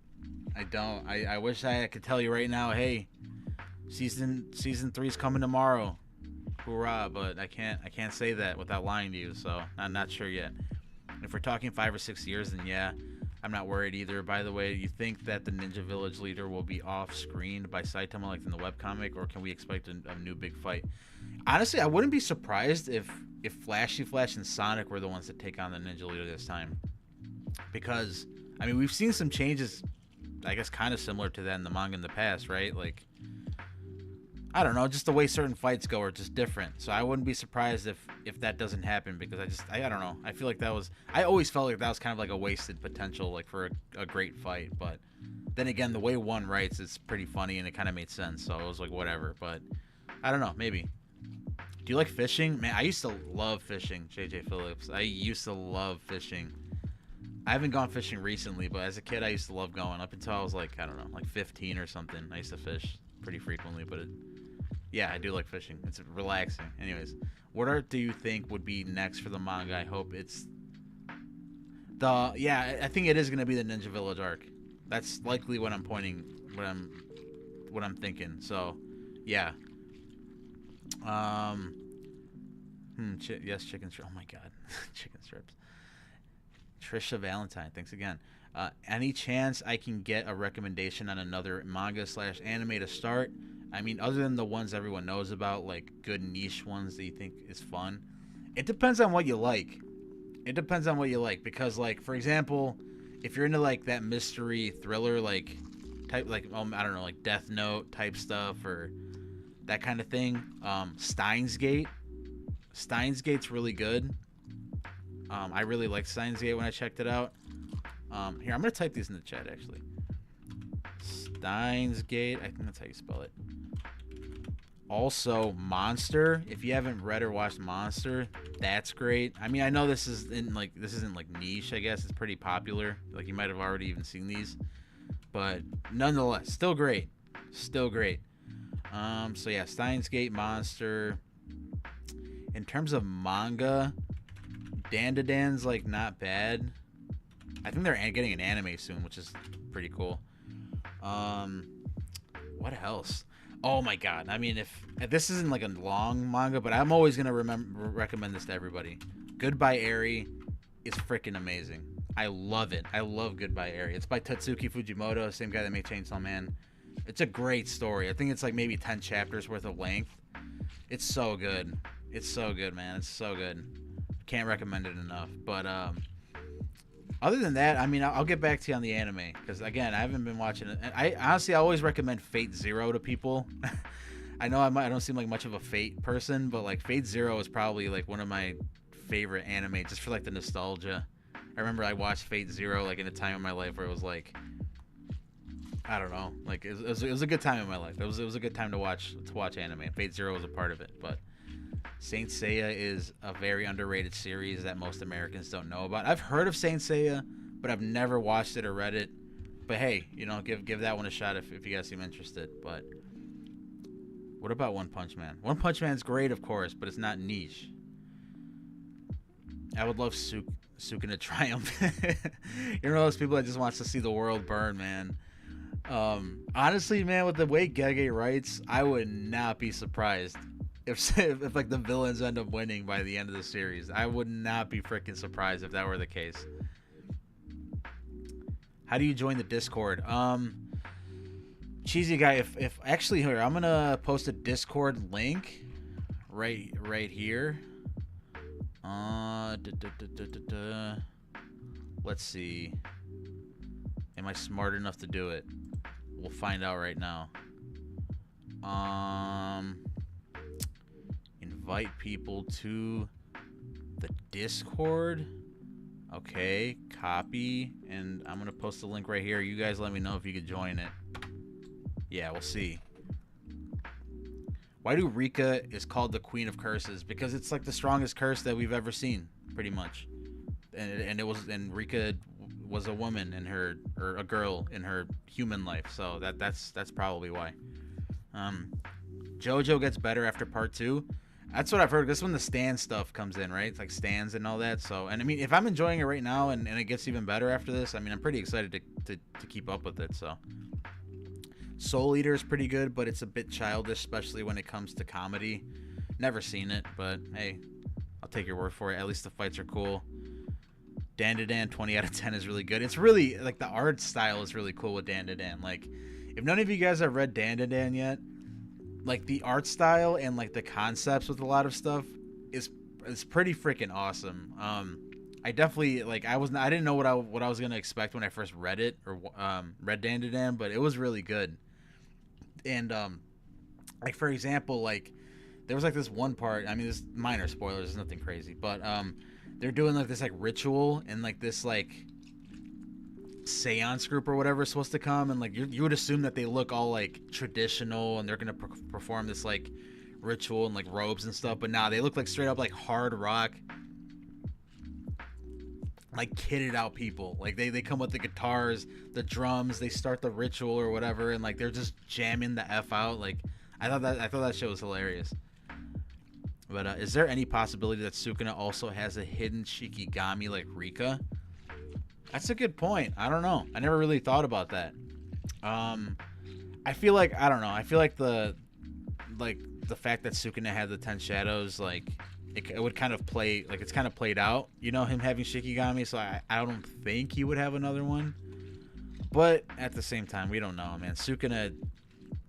I wish I could tell you right now, hey, season 3 is coming tomorrow. Hoorah! But I can't say that without lying to you. So I'm not sure yet. If we're talking 5 or 6 years, then yeah, I'm not worried either. By the way, do you think that the Ninja Village leader will be off-screened by Saitama like in the webcomic, or can we expect a new big fight? Honestly, I wouldn't be surprised if Flashy Flash and Sonic were the ones to take on the Ninja leader this time. Because, I mean, we've seen some changes, I guess, kind of similar to that in the manga in the past, right? Like, I don't know, just the way certain fights go are just different. So I wouldn't be surprised if that doesn't happen because I don't know. I feel like I always felt like that was kind of like a wasted potential, like for a great fight. But then again, the way one writes is pretty funny and it kind of made sense. So I was like, whatever. But I don't know, maybe. Do you like fishing? Man, I used to love fishing, JJ Phillips. I used to love fishing. I haven't gone fishing recently, but as a kid, I used to love going. Up until I was like, I don't know, like 15 or something. I used to fish pretty frequently, but yeah, I do like fishing. It's relaxing. Anyways, what art do you think would be next for the manga? I hope it's I think it is going to be the Ninja Village arc. That's likely what I'm thinking. So, yeah. Yes, chicken strips. Oh my God, chicken strips. Trisha Valentine, thanks again. Any chance I can get a recommendation on another manga/anime to start? I mean, other than the ones everyone knows about, like good niche ones that you think is fun. It depends on what you like. Because, like, for example, if you're into like that mystery thriller like type, like I don't know, like Death Note type stuff or that kind of thing, Steins Gate's really good. I really liked Steins Gate when I checked it out. Here, I'm gonna type these in the chat actually. Steins Gate, I think that's how you spell it. Also, Monster. If you haven't read or watched Monster, that's great. I mean, I know this isn't like niche. I guess it's pretty popular. Like you might have already even seen these, but nonetheless, still great. So yeah, Steins Gate, Monster. In terms of manga, Dandadan's like not bad. I think they're getting an anime soon, which is pretty cool. What else? Oh my God! I mean, if this isn't like a long manga, but I'm always gonna recommend this to everybody. Goodbye Eri is freaking amazing. I love it. I love Goodbye Eri. It's by Tatsuki Fujimoto, same guy that made Chainsaw Man. It's a great story. I think it's like maybe 10 chapters worth of length. It's so good. It's so good, man. It's so good. Can't recommend it enough. But other than that, I mean, I'll get back to you on the anime because again, I haven't been watching it. And I honestly, I always recommend Fate Zero to people. I know I don't seem like much of a Fate person, but like Fate Zero is probably like one of my favorite anime just for like the nostalgia. I remember I watched Fate Zero like in a time in my life where it was like, I don't know, like it was a good time in my life. It was a good time to watch anime. Fate Zero was a part of it, but Saint Seiya is a very underrated series that most Americans don't know about. I've heard of Saint Seiya, but I've never watched it or read it. But hey, give that one a shot if you guys seem interested. But what about One Punch Man? One Punch Man's great, of course, but it's not niche. I would love Sukuna Triumph. You're one of those people that just wants to see the world burn, man. Honestly, man, with the way Gege writes, I would not be surprised if like the villains end up winning by the end of the series. I would not be freaking surprised if that were the case. How do you join the Discord? Cheesy guy, if actually here, I'm gonna post a Discord link right here. Let's see. Am I smart enough to do it? We'll find out right now. Invite people to the Discord. Okay, copy, and I'm gonna post a link right here. You guys let me know if you could join it. Yeah, we'll see. Why do Rika is called the Queen of Curses? Because it's like the strongest curse that we've ever seen, pretty much. And Rika was a woman in her, or a girl in her human life, so that's probably why. JoJo gets better after part 2. That's what I've heard. That's when the stand stuff comes in, right? It's like stands and all that. So, and I mean, if I'm enjoying it right now and it gets even better after this, I mean, I'm pretty excited to keep up with it. So, Soul Eater is pretty good, but it's a bit childish, especially when it comes to comedy. Never seen it, but hey, I'll take your word for it. At least the fights are cool. Dandadan 20 out of 10 is really good. It's really, like, the art style is really cool with Dandadan. Like, if none of you guys have read Dandadan yet, like, the art style and, like, the concepts with a lot of stuff is pretty freaking awesome. I definitely, like, I didn't know what I was gonna expect when I first read it, or read Dandadan, but it was really good. And like, for example, like, there was like this one part, I mean, this minor spoilers, it's nothing crazy, but they're doing like this like ritual, and like this like seance group or whatever is supposed to come, and like you would assume that they look all like traditional and they're gonna perform this like ritual and like robes and stuff, but nah, they look like straight up like hard rock, like kitted out people. Like they come with the guitars, the drums, they start the ritual or whatever, and like they're just jamming the F out. Like I thought that shit was hilarious. But is there any possibility that Sukuna also has a hidden Shikigami like Rika? That's a good point. I don't know. I never really thought about that. I feel like, I don't know. I feel like the fact that Sukuna had the 10 shadows, like it would kind of play, like it's kind of played out, you know, him having Shikigami. So I don't think he would have another one. But at the same time, we don't know, man. Sukuna,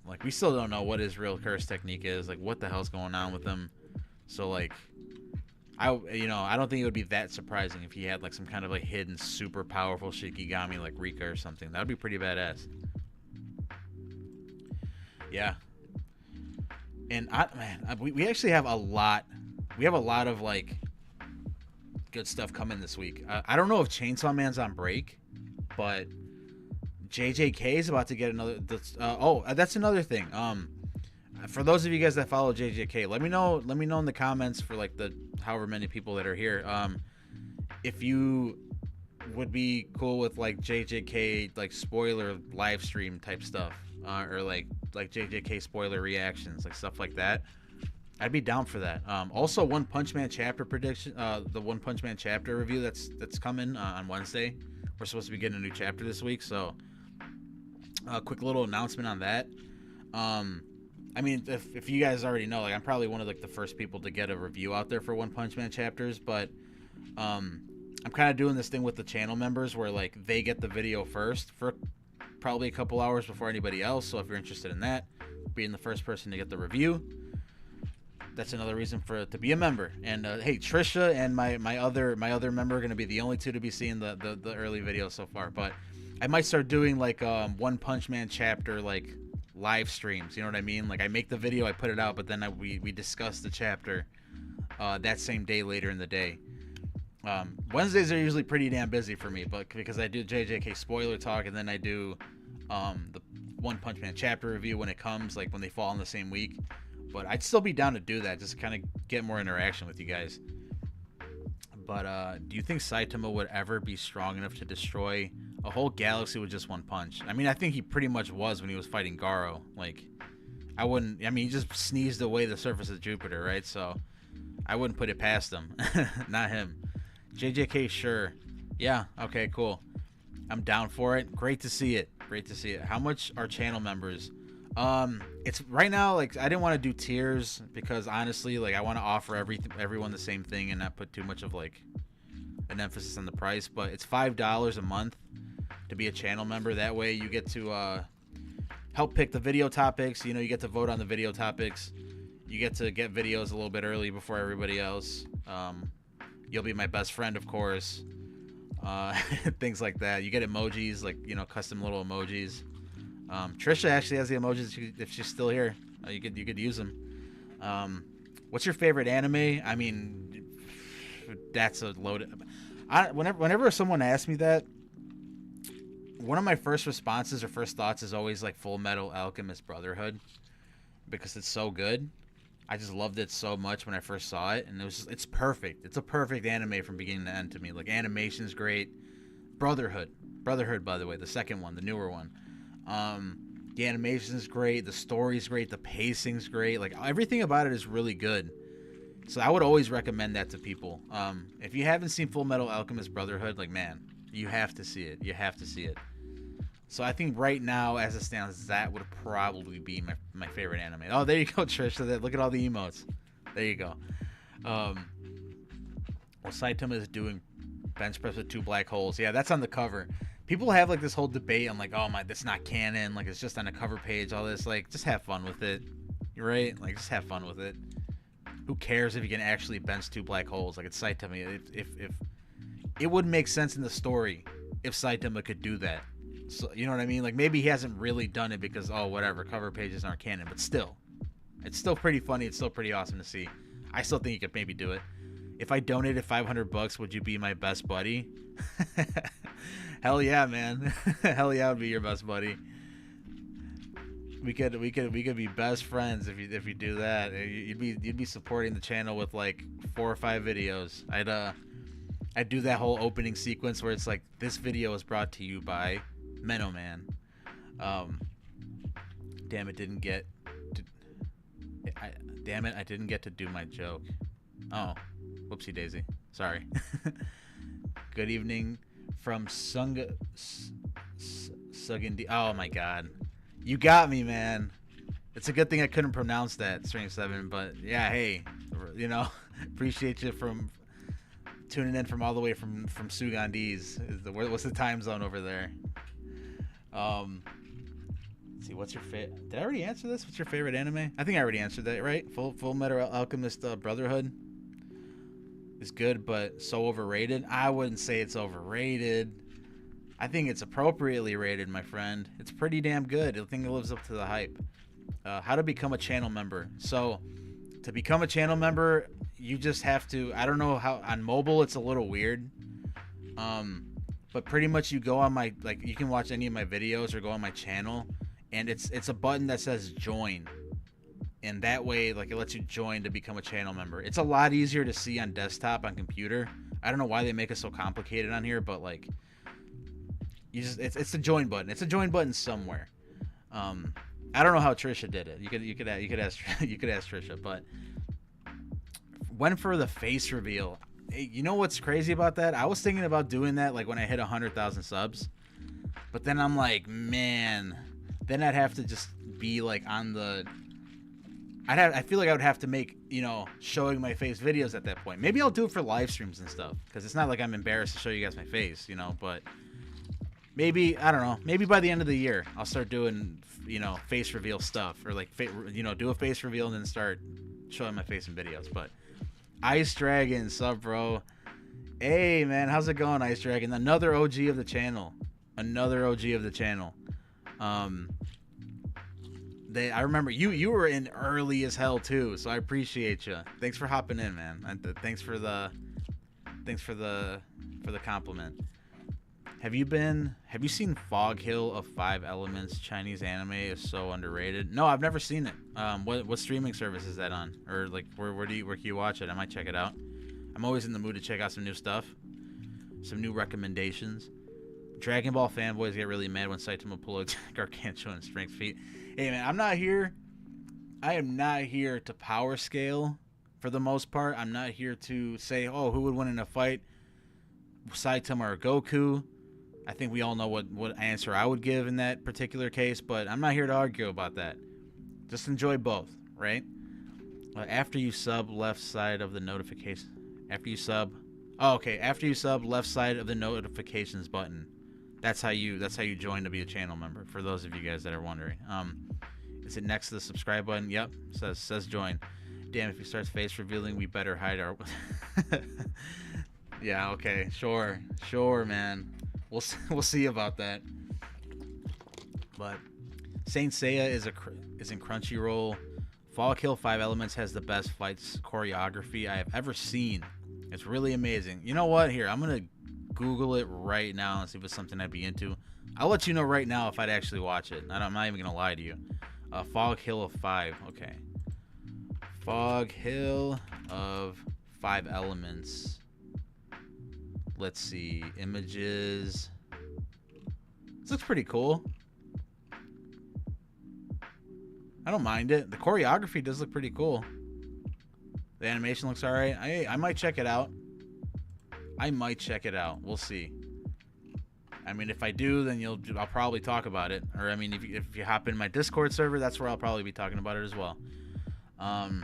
like, we still don't know what his real curse technique is. Like, what the hell's going on with him? So like, I don't think it would be that surprising if he had like some kind of like hidden super powerful Shikigami like Rika or something. That would be pretty badass. Yeah. And we actually have a lot. We have a lot of like good stuff coming this week. I don't know if Chainsaw Man's on break, but JJK is about to get another. That's another thing. For those of you guys that follow JJK, let me know in the comments, for like the however many people that are here, if you would be cool with like JJK like spoiler live stream type stuff, or like JJK spoiler reactions, like stuff like that. I'd be down for that. Also, One Punch Man chapter prediction, the One Punch Man chapter review that's coming on Wednesday. We're supposed to be getting a new chapter this week, so a quick little announcement on that. I mean, if you guys already know, like, I'm probably one of like the first people to get a review out there for One Punch Man chapters, but I'm kind of doing this thing with the channel members where like they get the video first for probably a couple hours before anybody else. So if you're interested in that, being the first person to get the review, that's another reason to be a member. And hey, Trisha and my other member are going to be the only two to be seeing the early videos so far, but I might start doing like One Punch Man chapter like live streams, you know what I mean? Like, I make the video, I put it out, but then we discuss the chapter that same day later in the day. Wednesdays are usually pretty damn busy for me, but because I do JJK spoiler talk, and then I do the One Punch Man chapter review when it comes, like when they fall in the same week. But I'd still be down to do that, just to kind of get more interaction with you guys. But do you think Saitama would ever be strong enough to destroy a whole galaxy with just one punch? I mean, I think he pretty much was when he was fighting Garo. Like, I mean, he just sneezed away the surface of Jupiter, right? So I wouldn't put it past him. Not him. JJK, sure. Yeah, okay, cool. I'm down for it. Great to see it. Great to see it. How much are channel members? It's right now, like, I didn't want to do tiers because honestly, like, I want to offer everyone the same thing and not put too much of like an emphasis on the price, but it's $5 a month to be a channel member. That way you get to help pick the video topics. You know, you get to vote on the video topics. You get to get videos a little bit early before everybody else. You'll be my best friend, of course. Things like that. You get emojis, like, you know, custom little emojis. Trisha actually has the emojis if she's still here. You could use them. What's your favorite anime? I mean, that's a loaded. Whenever someone asks me that, one of my first responses or first thoughts is always like Full Metal Alchemist Brotherhood, because it's so good. I just loved it so much when I first saw it, and it's perfect. It's a perfect anime from beginning to end to me. Like, animation's great. Brotherhood, by the way, the second one, the newer one. The animation's great, the story's great, the pacing's great. Like, everything about it is really good. So I would always recommend that to people. If you haven't seen Full Metal Alchemist Brotherhood, like, man, you have to see it. You have to see it. So I think right now, as it stands, that would probably be my favorite anime. Oh, there you go, Trish. So look at all the emotes. There you go. Well, Saitama is doing bench press with 2 black holes. Yeah, that's on the cover. People have like this whole debate on like, oh my, that's not canon. Like, it's just on the cover page. All this, like, just have fun with it. You're right. Like, just have fun with it. Who cares if you can actually bench 2 black holes? Like, it's Saitama. If it would make sense in the story if Saitama could do that. So, you know what I mean? Like, maybe he hasn't really done it because, oh, whatever, cover pages aren't canon. But still, it's still pretty funny. It's still pretty awesome to see. I still think you could maybe do it. If I donated $500, would you be my best buddy? Hell yeah, man. Hell yeah, I would be your best buddy. We could be best friends if you do that. You'd be supporting the channel with like 4 or 5 videos. I'd do that whole opening sequence where it's like, this video is brought to you by Man OPM. Damn it, I didn't get to do my joke. Oh, whoopsie daisy. Sorry. Good evening from Sugandi. Oh my god. You got me, man. It's a good thing I couldn't pronounce that, String 7, but yeah, hey, you know, appreciate you from tuning in from all the way from Sugandis. What's the time zone over there? Let's see, what's your favorite? Did I already answer this? What's your favorite anime? I think I already answered that, right? Full Metal Alchemist Brotherhood is good, but so overrated. I wouldn't say it's overrated. I think it's appropriately rated, my friend. It's pretty damn good. I think it lives up to the hype. How to become a channel member. So, to become a channel member, you just have to, I don't know how, on mobile it's a little weird. But pretty much you go on my, like, you can watch any of my videos or go on my channel, and it's a button that says join. And that way, like, it lets you join to become a channel member. It's a lot easier to see on desktop, on computer. I don't know why they make it so complicated on here, but like, it's the join button. It's a join button somewhere. I don't know how Trisha did it. You could ask Trisha, but when for the face reveal, hey, you know what's crazy about that? I was thinking about doing that like when I hit 100,000 subs, but then I'm like, man, then I'd have to just be like on the. I feel like I would have to make, you know, showing my face videos at that point. Maybe I'll do it for live streams and stuff, because it's not like I'm embarrassed to show you guys my face, you know, but maybe, I don't know, maybe by the end of the year I'll start doing, you know, face reveal stuff, or like, you know, do a face reveal and then start showing my face in videos. But Ice Dragon, sup, bro? Hey, man, how's it going, Ice Dragon? Another OG of the channel. I remember you were in early as hell too, so I appreciate you. Thanks for hopping in, man. And thanks for the compliment. Have you seen Fog Hill of 5 Elements? Chinese anime is so underrated. No, I've never seen it. What streaming service is that on? Or like where can you watch it? I might check it out. I'm always in the mood to check out some new stuff, some new recommendations. Dragon Ball fanboys get really mad when Saitama pull a gargantuan strength feat. Hey man, I am not here to power scale for the most part. I'm not here to say, oh, who would win in a fight, Saitama or Goku. I think we all know what answer I would give in that particular case, but I'm not here to argue about that. Just enjoy both, right? After you sub, left side of the notification. After you sub, left side of the notifications button. That's how you join to be a channel member. For those of you guys that are wondering, is it next to the subscribe button? Yep, says join. Damn, if he starts face revealing, we better hide our. Yeah, okay, sure, man. We'll see about that. But Saint Seiya is in Crunchyroll. Fall Kill 5 Elements has the best fights choreography I have ever seen. It's really amazing. You know what? Here, I'm gonna Google it right now and see if it's something I'd be into. I'll let you know right now if I'd actually watch it. I'm not even gonna lie to you. Fog Hill of 5. Okay. Fog Hill of 5 Elements. Let's see. Images. This looks pretty cool. I don't mind it. The choreography does look pretty cool. The animation looks alright. I might check it out. We'll see. I mean, if I do, then I'll probably talk about it. Or I mean, if you hop in my Discord server, that's where I'll probably be talking about it as well. Let's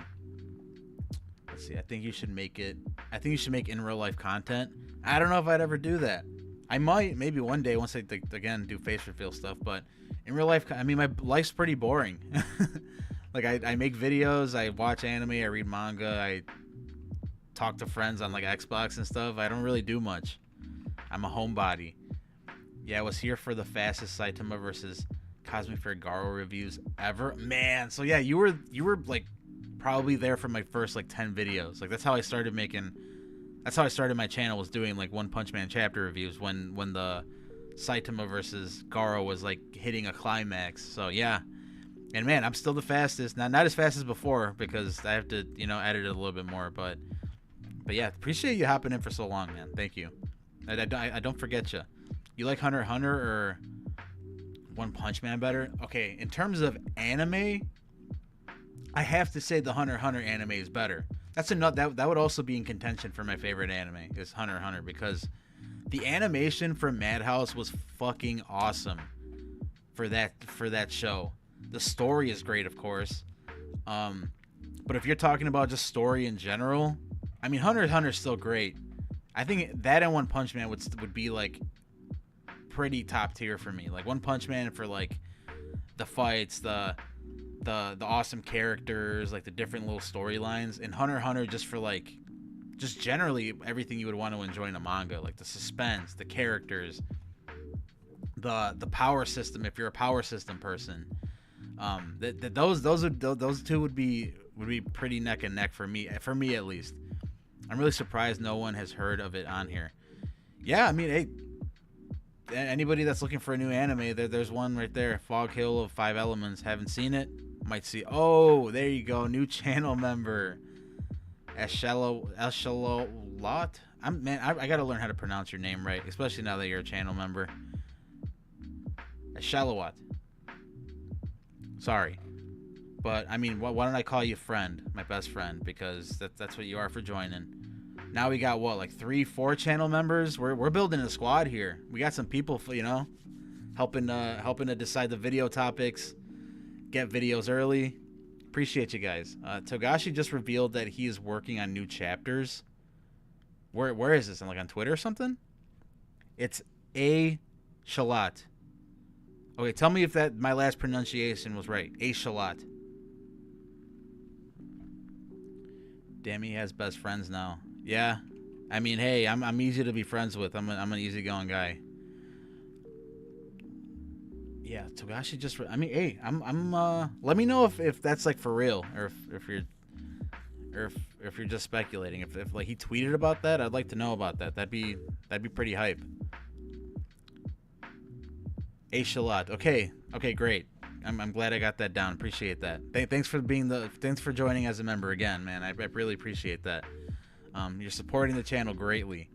see. I think you should make in real life content. I don't know if I'd ever do that. I might, maybe one day once I again do face reveal stuff. But in real life, I mean, my life's pretty boring. Like I make videos, I watch anime, I read manga, I talk to friends on like Xbox and stuff. I don't really do much. I'm a homebody. Yeah, I was here for the fastest Saitama versus Cosmic Fair Garo reviews ever. Man, so yeah, you were like probably there for my first like 10 videos. Like that's how I started my channel, was doing like One Punch Man chapter reviews when the Saitama versus Garo was like hitting a climax. So yeah. And man, I'm still the fastest. Not as fast as before because I have to, edit it a little bit more, but yeah, appreciate you hopping in for so long, man. Thank you. I don't forget you. You like Hunter x Hunter or One Punch Man better? Okay, in terms of anime, I have to say the Hunter x Hunter anime is better. That would also be in contention for my favorite anime, is Hunter x Hunter, because the animation for Madhouse was fucking awesome for that show. The story is great, of course. But if you're talking about just story in general, I mean, Hunter x Hunter is still great. I think that and One Punch Man would be like pretty top tier for me. Like One Punch Man for like the fights, the awesome characters, like the different little storylines, and Hunter x Hunter just for like just generally everything you would want to enjoy in a manga, like the suspense, the characters, the power system if you're a power system person. Those two would be pretty neck and neck for me at least. I'm really surprised no one has heard of it on here. Yeah, I mean, hey, anybody that's looking for a new anime, there's one right there, Fog Hill of 5 Elements. Haven't seen it? Might see. Oh, there you go, new channel member, Eshalot. I gotta learn how to pronounce your name right, especially now that you're a channel member. Eshalot. Sorry, but I mean, why don't I call you friend, my best friend, because that's what you are for joining. Now we got what, like 3-4 channel members. We're building a squad here. We got some people, helping to decide the video topics, get videos early. Appreciate you guys. Togashi just revealed that he is working on new chapters. Where is this? Like on Twitter or something? It's a Shalat. Okay, tell me if my last pronunciation was right. A Shalat. Damn, he has best friends now. Yeah, I mean, hey, I'm easy to be friends with. I'm an easygoing guy. Yeah, Togashi just. I mean, hey, I'm. Let me know if that's like for real, or if you're just speculating. If like he tweeted about that, I'd like to know about that. That'd be pretty hype. A Shalat. Okay, great. I'm glad I got that down. Appreciate that. Thanks for joining as a member again, man. I really appreciate that. You're supporting the channel greatly.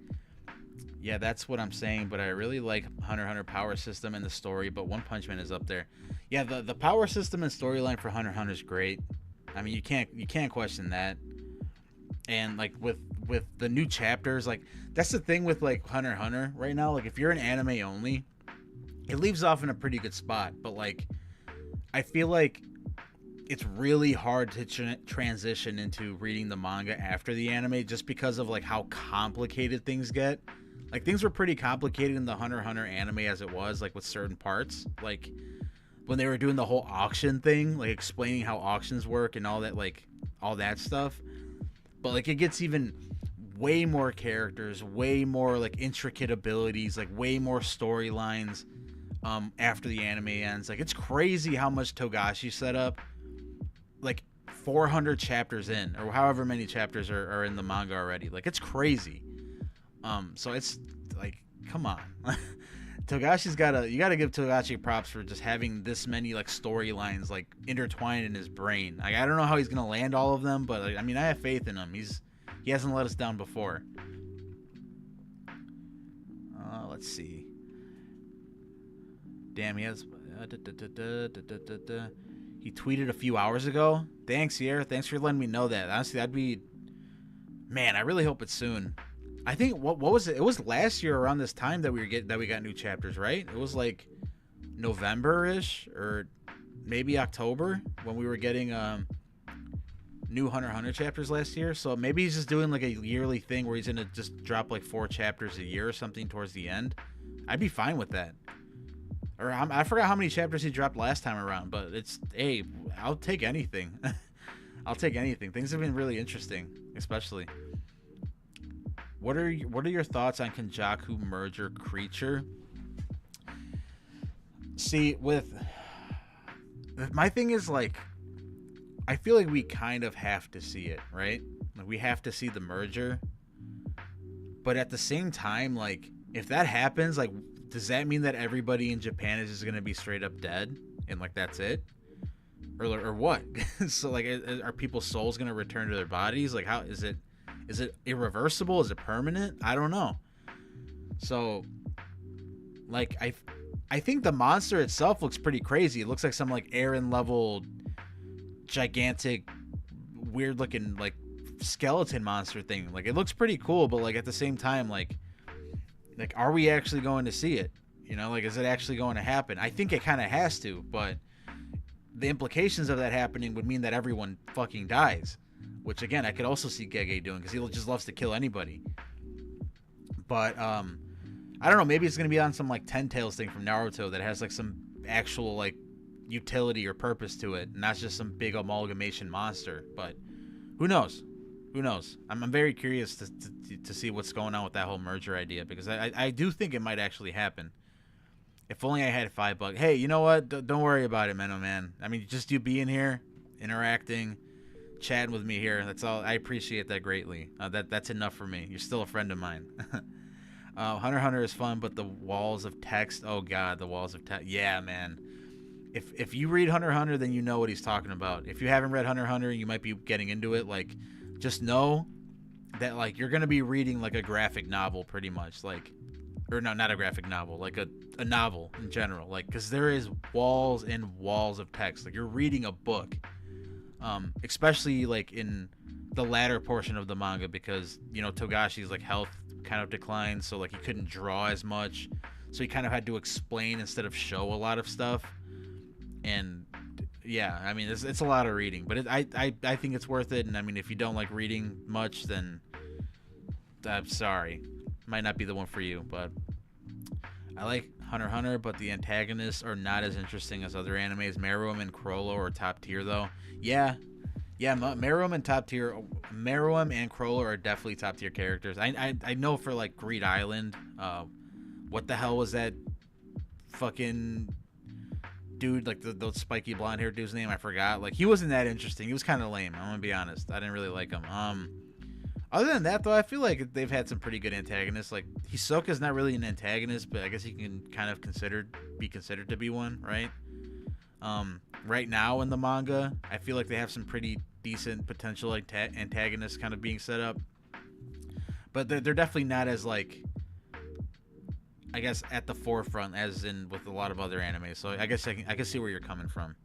Yeah, that's what I'm saying. But I really like Hunter x Hunter power system and the story. But One Punch Man is up there. Yeah, the power system and storyline for Hunter x Hunter is great. I mean, you can't question that. And like with the new chapters, like that's the thing with like Hunter x Hunter right now. Like if you're an anime only, it leaves off in a pretty good spot. But like, I feel like it's really hard to transition into reading the manga after the anime, just because of like how complicated things get. Like things were pretty complicated in the Hunter x Hunter anime as it was, like with certain parts, like when they were doing the whole auction thing, like explaining how auctions work and all that, like all that stuff. But like it gets even way more characters, way more like intricate abilities, like way more storylines after the anime ends. Like it's crazy how much Togashi set up, like 400 chapters in, or however many chapters are in the manga already. Like it's crazy. So it's like, come on. Togashi's you gotta give Togashi props for just having this many like storylines like intertwined in his brain. Like I don't know how he's gonna land all of them, but like, I mean I have faith in him. He hasn't let us down before. Let's see. Damn, he has. He tweeted a few hours ago. Thanks, Sierra. Thanks for letting me know that. Honestly, that'd be. Man, I really hope it's soon. I think what was it? It was last year around this time that we got new chapters, right? It was like November-ish or maybe October when we were getting new Hunter x Hunter chapters last year. So maybe he's just doing like a yearly thing where he's gonna just drop like 4 chapters a year or something towards the end. I'd be fine with that. Or I forgot how many chapters he dropped last time around, but I'll take anything. I'll take anything. Things have been really interesting, especially. What are your thoughts on Kenjaku merger creature? See, my thing is like, I feel like we kind of have to see it, right? Like we have to see the merger. But at the same time, like if that happens, like does that mean that everybody in Japan is just gonna be straight up dead and like that's it? Or what? So like are people's souls gonna return to their bodies? Like how is it irreversible? Is it permanent? I don't know. So like I think the monster itself looks pretty crazy. It looks like some like Eren level gigantic weird looking like skeleton monster thing. Like it looks pretty cool, but like at the same time like are we actually going to see it? You know, like is it actually going to happen? I think it kind of has to, but the implications of that happening would mean that everyone fucking dies, which again I could also see Gege doing because he just loves to kill anybody. But I don't know, maybe it's gonna be on some like Ten Tails thing from Naruto that has like some actual like utility or purpose to it, and not just some big amalgamation monster. But who knows? I'm very curious to see what's going on with that whole merger idea, because I do think it might actually happen. If only I had $5. Hey, you know what? Don't worry about it, man. Oh man. I mean, just you being here, interacting, chatting with me here. That's all. I appreciate that greatly. That's enough for me. You're still a friend of mine. Hunter x Hunter is fun, but the walls of text. Oh god, the walls of text. Yeah, man. If you read Hunter x Hunter, then you know what he's talking about. If you haven't read Hunter x Hunter, you might be getting into it. Like, just know that like you're gonna be reading like a graphic novel, pretty much. Like, or no, not a graphic novel, like a novel in general. Like, because there is walls and walls of text. Like you're reading a book. Especially like in the latter portion of the manga, because you know Togashi's like health kind of declined, so like he couldn't draw as much, so he kind of had to explain instead of show a lot of stuff. And yeah, I mean it's a lot of reading, but I think it's worth it. And I mean if you don't like reading much, then I'm sorry, might not be the one for you. But I like Hunter x Hunter, but the antagonists are not as interesting as other animes. Meruem and Chrollo are top tier though. Yeah, Meruem and Chrollo are definitely top tier characters. I know for like Greed Island, what the hell was that fucking dude, like the spiky blonde haired dude's name? I forgot. Like he wasn't that interesting. He was kind of lame. I'm gonna be honest. I didn't really like him. Other than that though, I feel like they've had some pretty good antagonists. Like Hisoka's not really an antagonist, but I guess he can kind of be considered to be one, right? Right now in the manga, I feel like they have some pretty decent potential like antagonists kind of being set up, but they're definitely not as like, I guess, at the forefront as in with a lot of other animes. So I guess I can see where you're coming from.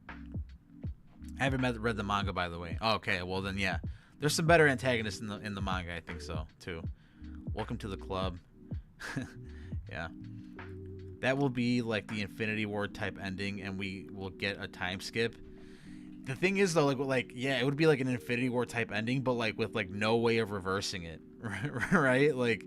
I haven't read the manga, by the way. Oh, okay, well then yeah, there's some better antagonists in the manga. I think so too. Welcome to the club. Yeah. That will be like the Infinity War type ending, and we will get a time skip. The thing is though, like yeah, it would be like an Infinity War type ending, but like with like no way of reversing it, right? Like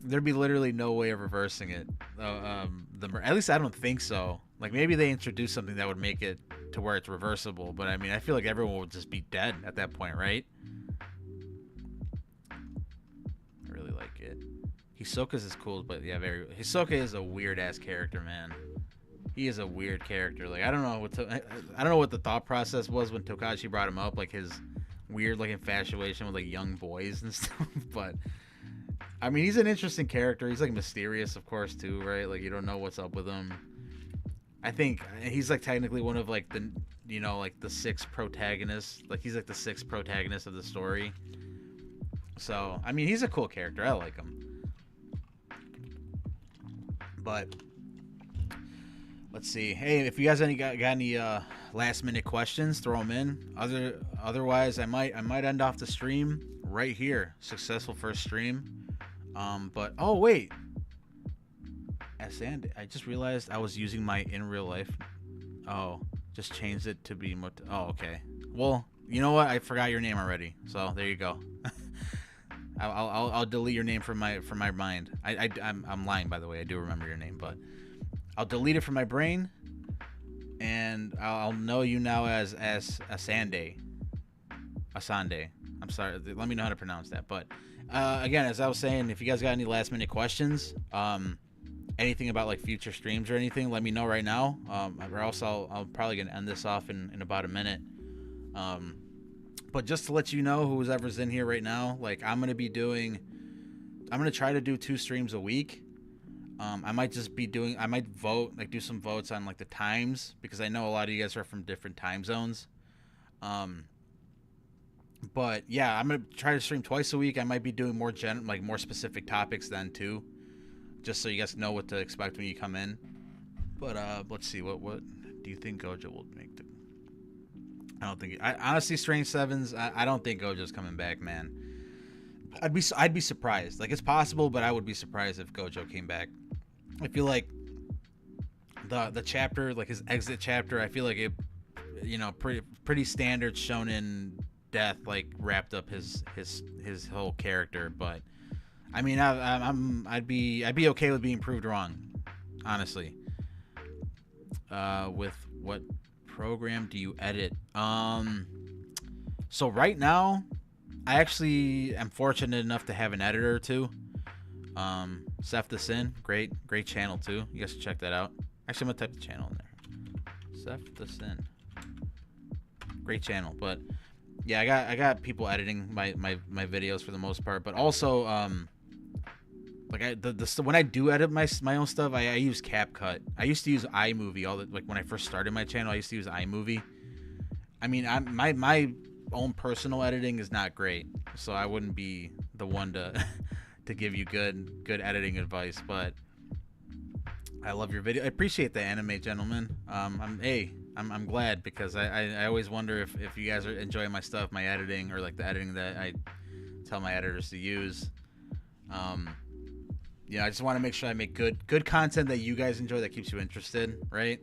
there'd be literally no way of reversing it. At least I don't think so. Like maybe they introduce something that would make it to where it's reversible, but I mean I feel like everyone would just be dead at that point, right? I really like it. Hisoka's is cool, but yeah, Hisoka is a weird ass character, man. He is a weird character. Like I don't know what the thought process was when Tokachi brought him up, like his weird like infatuation with like young boys and stuff. But I mean, he's an interesting character. He's like mysterious, of course, too, right? Like you don't know what's up with him. I think he's like technically one of like the, you know, like the 6 protagonists. Like he's like the 6th protagonist of the story. So I mean, he's a cool character. I like him. But let's see. Hey, if you guys got any last minute questions, throw them in. Otherwise, I might end off the stream right here. Successful first stream. But oh wait, and I just realized I was using my in real life. Oh, just changed it to be. Oh, okay. Well, you know what? I forgot your name already. So there you go. I'll delete your name from my mind. I'm lying, by the way. I do remember your name, but I'll delete it from my brain, and I'll know you now as Asande. Asande. I'm sorry. Let me know how to pronounce that. But again, as I was saying, if you guys got any last minute questions, anything about like future streams or anything, let me know right now. Or else I'll probably gonna end this off in about a minute. But just to let you know, whoever's in here right now, like I'm gonna try to do 2 streams a week. I might vote, like do some votes on like the times, because I know a lot of you guys are from different time zones. But yeah, I'm gonna try to stream twice a week. I might be doing more more specific topics then too, just so you guys know what to expect when you come in. But let's see, what do you think Gojo will make? I don't think. Honestly, Strange Sevens. I don't think Gojo's coming back, man. I'd be surprised. Like it's possible, but I would be surprised if Gojo came back. I feel like the chapter, like his exit chapter, I feel like it, you know, pretty standard shonen death, like wrapped up his whole character. But I mean, I'd be okay with being proved wrong, honestly. With what program do you edit? So right now, I actually am fortunate enough to have an editor too. Seth the Sin, great channel too. You guys should check that out. Actually, I'm gonna type the channel in there. Seth the Sin, great channel. But yeah, I got people editing my videos for the most part. But also, like when I do edit my own stuff, I use CapCut. I used to use iMovie like when I first started my channel. I used to use iMovie. I mean, my own personal editing is not great, so I wouldn't be the one to to give you good editing advice. But I love your video. I appreciate the anime, gentlemen. I'm glad, because I always wonder if you guys are enjoying my stuff, my editing, or like the editing that I tell my editors to use. I just want to make sure I make good content that you guys enjoy, that keeps you interested, right?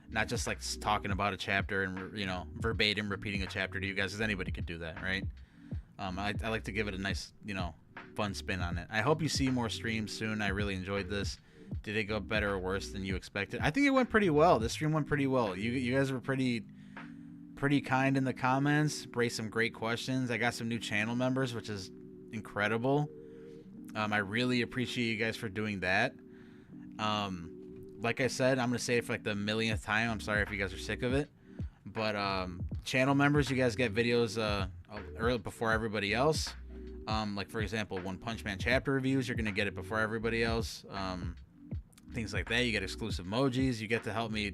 Not just like talking about a chapter and, you know, verbatim repeating a chapter to you guys, because anybody could do that, right? I like to give it a nice, you know, fun spin on it. I hope you see more streams soon. I really enjoyed this. Did it go better or worse than you expected? I think it went pretty well. This stream went pretty well. You guys were pretty kind in the comments. Raised some great questions. I got some new channel members, which is incredible. I really appreciate you guys for doing that. Like I said, I'm gonna say it for like the millionth time. I'm sorry if you guys are sick of it, but channel members, you guys get videos early before everybody else. Like for example, One Punch Man chapter reviews, you're gonna get it before everybody else. Things like that. You get exclusive emojis. You get to help me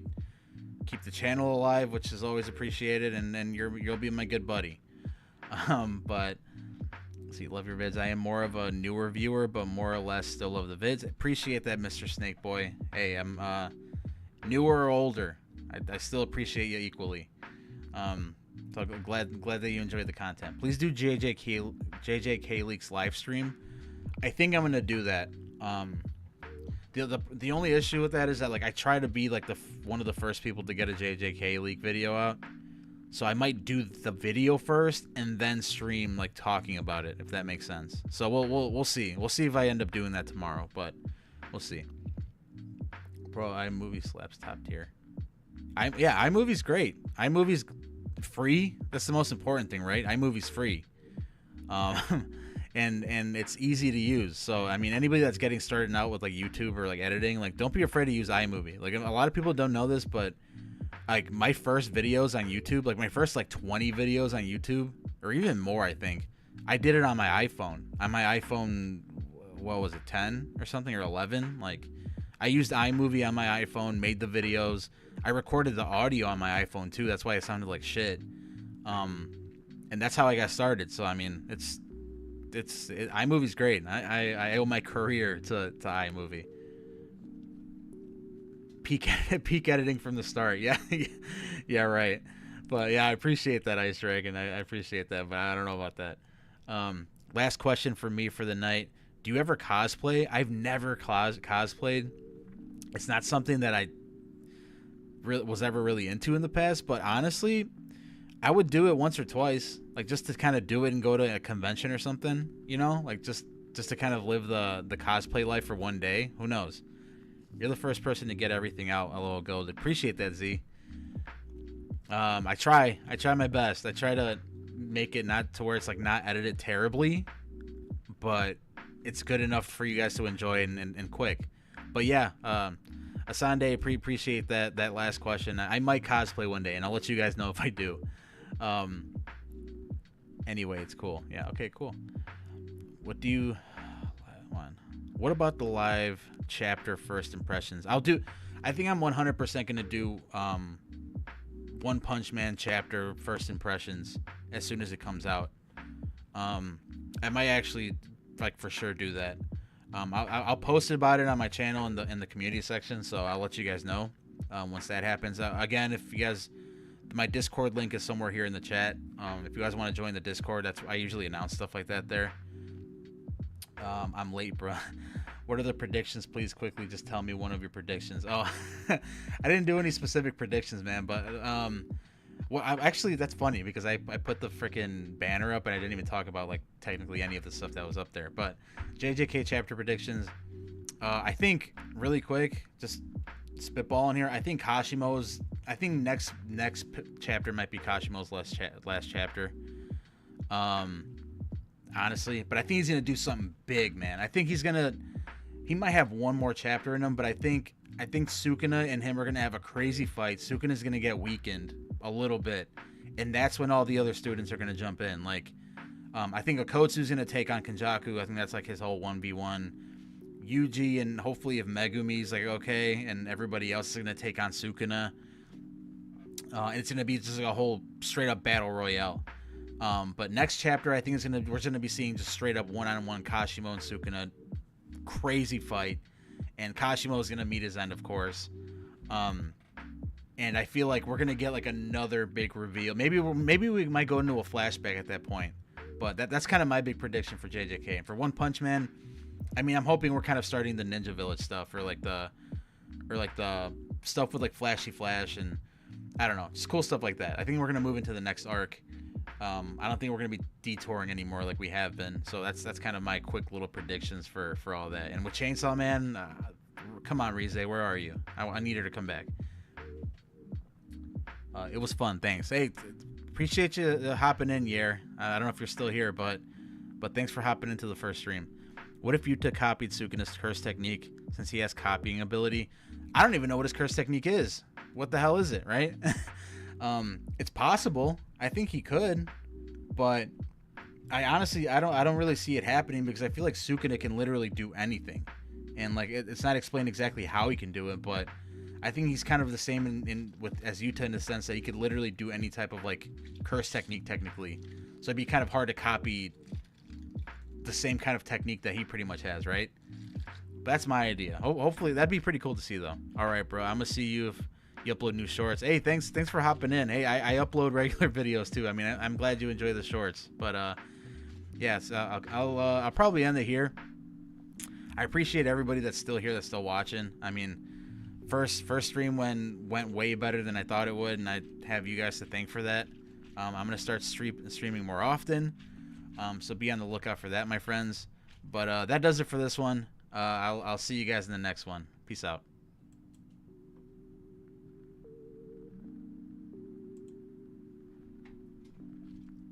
keep the channel alive, which is always appreciated, and then you'll be my good buddy. But see, love your vids. I am more of a newer viewer, but more or less still love the vids. Appreciate that, Mr. Snake Boy. Hey, I'm newer or older, I still appreciate you equally. So glad that you enjoyed the content. Please do JJK Leaks live stream. I think I'm gonna do that. The only issue with that is that like I try to be like one of the first people to get a JJK leak video out. So I might do the video first and then stream like talking about it, if that makes sense. So we'll see. We'll see if I end up doing that tomorrow, but we'll see. Bro, iMovie slaps top tier. iMovie's great. iMovie's free. That's the most important thing, right? iMovie's free. And it's easy to use. So I mean, anybody that's getting started out with like YouTube or like editing, like don't be afraid to use iMovie. Like a lot of people don't know this, but like my first videos on YouTube, like my first like 20 videos on YouTube, or even more, I think, I did it on my iPhone. On my iPhone, what was it, 10 or something, or 11? Like I used iMovie on my iPhone, made the videos. I recorded the audio on my iPhone too. That's why it sounded like shit. And that's how I got started. So I mean, iMovie's great. I owe my career to iMovie. Peak editing from the start. Yeah, yeah, right. But yeah, I appreciate that, Ice Dragon. I appreciate that, but I don't know about that. Last question for me for the night. Do you ever cosplay? I've never cosplayed. It's not something that I was ever really into in the past, but honestly, I would do it once or twice, like just to kind of do it and go to a convention or something, you know, like just to kind of live the cosplay life for one day. Who knows? You're the first person to get everything out. A little gold. Appreciate that, Z. I try my best. I try to make it not to where it's like not edited terribly, but it's good enough for you guys to enjoy and quick. But yeah, Asande, appreciate that last question. I might cosplay one day, and I'll let you guys know if I do. Anyway, it's cool. Yeah, okay, cool. What about the live chapter first impressions? I think I'm 100% gonna do One Punch Man chapter first impressions as soon as it comes out. I might actually like for sure do that. I'll post about it on my channel in the community section, so I'll let you guys know once that happens. Again, if you guys, my Discord link is somewhere here in the chat. If you guys want to join the Discord, I usually announce stuff like that there. I'm late, bro. What are the predictions? Please quickly just tell me one of your predictions. Oh, I didn't do any specific predictions, man, but well, actually that's funny because I put the freaking banner up and I didn't even talk about like technically any of the stuff that was up there. But JJK chapter predictions, I think really quick, just spitballing here. I think next chapter might be Kashimo's last chapter. Honestly, but I think he's gonna do something big, man. I think he might have one more chapter in him, but I think Sukuna and him are gonna have a crazy fight. Sukuna's gonna get weakened a little bit, and that's when all the other students are gonna jump in. Like, I think Okotsu's gonna take on Kenjaku. I think that's like his whole 1v1. Yuji and hopefully if Megumi's like okay, and everybody else is gonna take on Sukuna. And it's gonna be just like a whole straight up battle royale. But next chapter, I think we're gonna be seeing just straight up one-on-one Kashimo and Sukuna, crazy fight, and Kashimo is gonna meet his end, of course. And I feel like we're gonna get like another big reveal. Maybe we might go into a flashback at that point. But that's kind of my big prediction for JJK. And for One Punch Man, I mean, I'm hoping we're kind of starting the Ninja Village stuff, or like the stuff with like Flashy Flash and I don't know, just cool stuff like that. I think we're gonna move into the next arc. I don't think we're gonna be detouring anymore like we have been. So that's kind of my quick little predictions for all that. And with Chainsaw Man, come on, Rize, where are you? I need her to come back. It was fun. Thanks. Hey, appreciate you hopping in, Yer. I don't know if you're still here, but thanks for hopping into the first stream. What if Yuta copied Sukuna's curse technique since he has copying ability? I don't even know what his curse technique is. What the hell is it, right? It's possible. I think he could, but I honestly I don't really see it happening because I feel like Sukuna can literally do anything, and like it's not explained exactly how he can do it, but I think he's kind of the same as Yuta in the sense that he could literally do any type of like curse technique technically. So it'd be kind of hard to copy the same kind of technique that he pretty much has, right? But that's my idea. Hopefully that'd be pretty cool to see though. All right, bro. I'm gonna see you if you upload new shorts. Hey, thanks for hopping in. Hey, I upload regular videos too. I mean, I'm glad you enjoy the shorts. But yes, I'll probably end it here. I appreciate everybody that's still here, that's still watching. I mean, first stream went way better than I thought it would, and I have you guys to thank for that. I'm gonna start streaming more often. So be on the lookout for that, my friends. But that does it for this one. I'll see you guys in the next one. Peace out.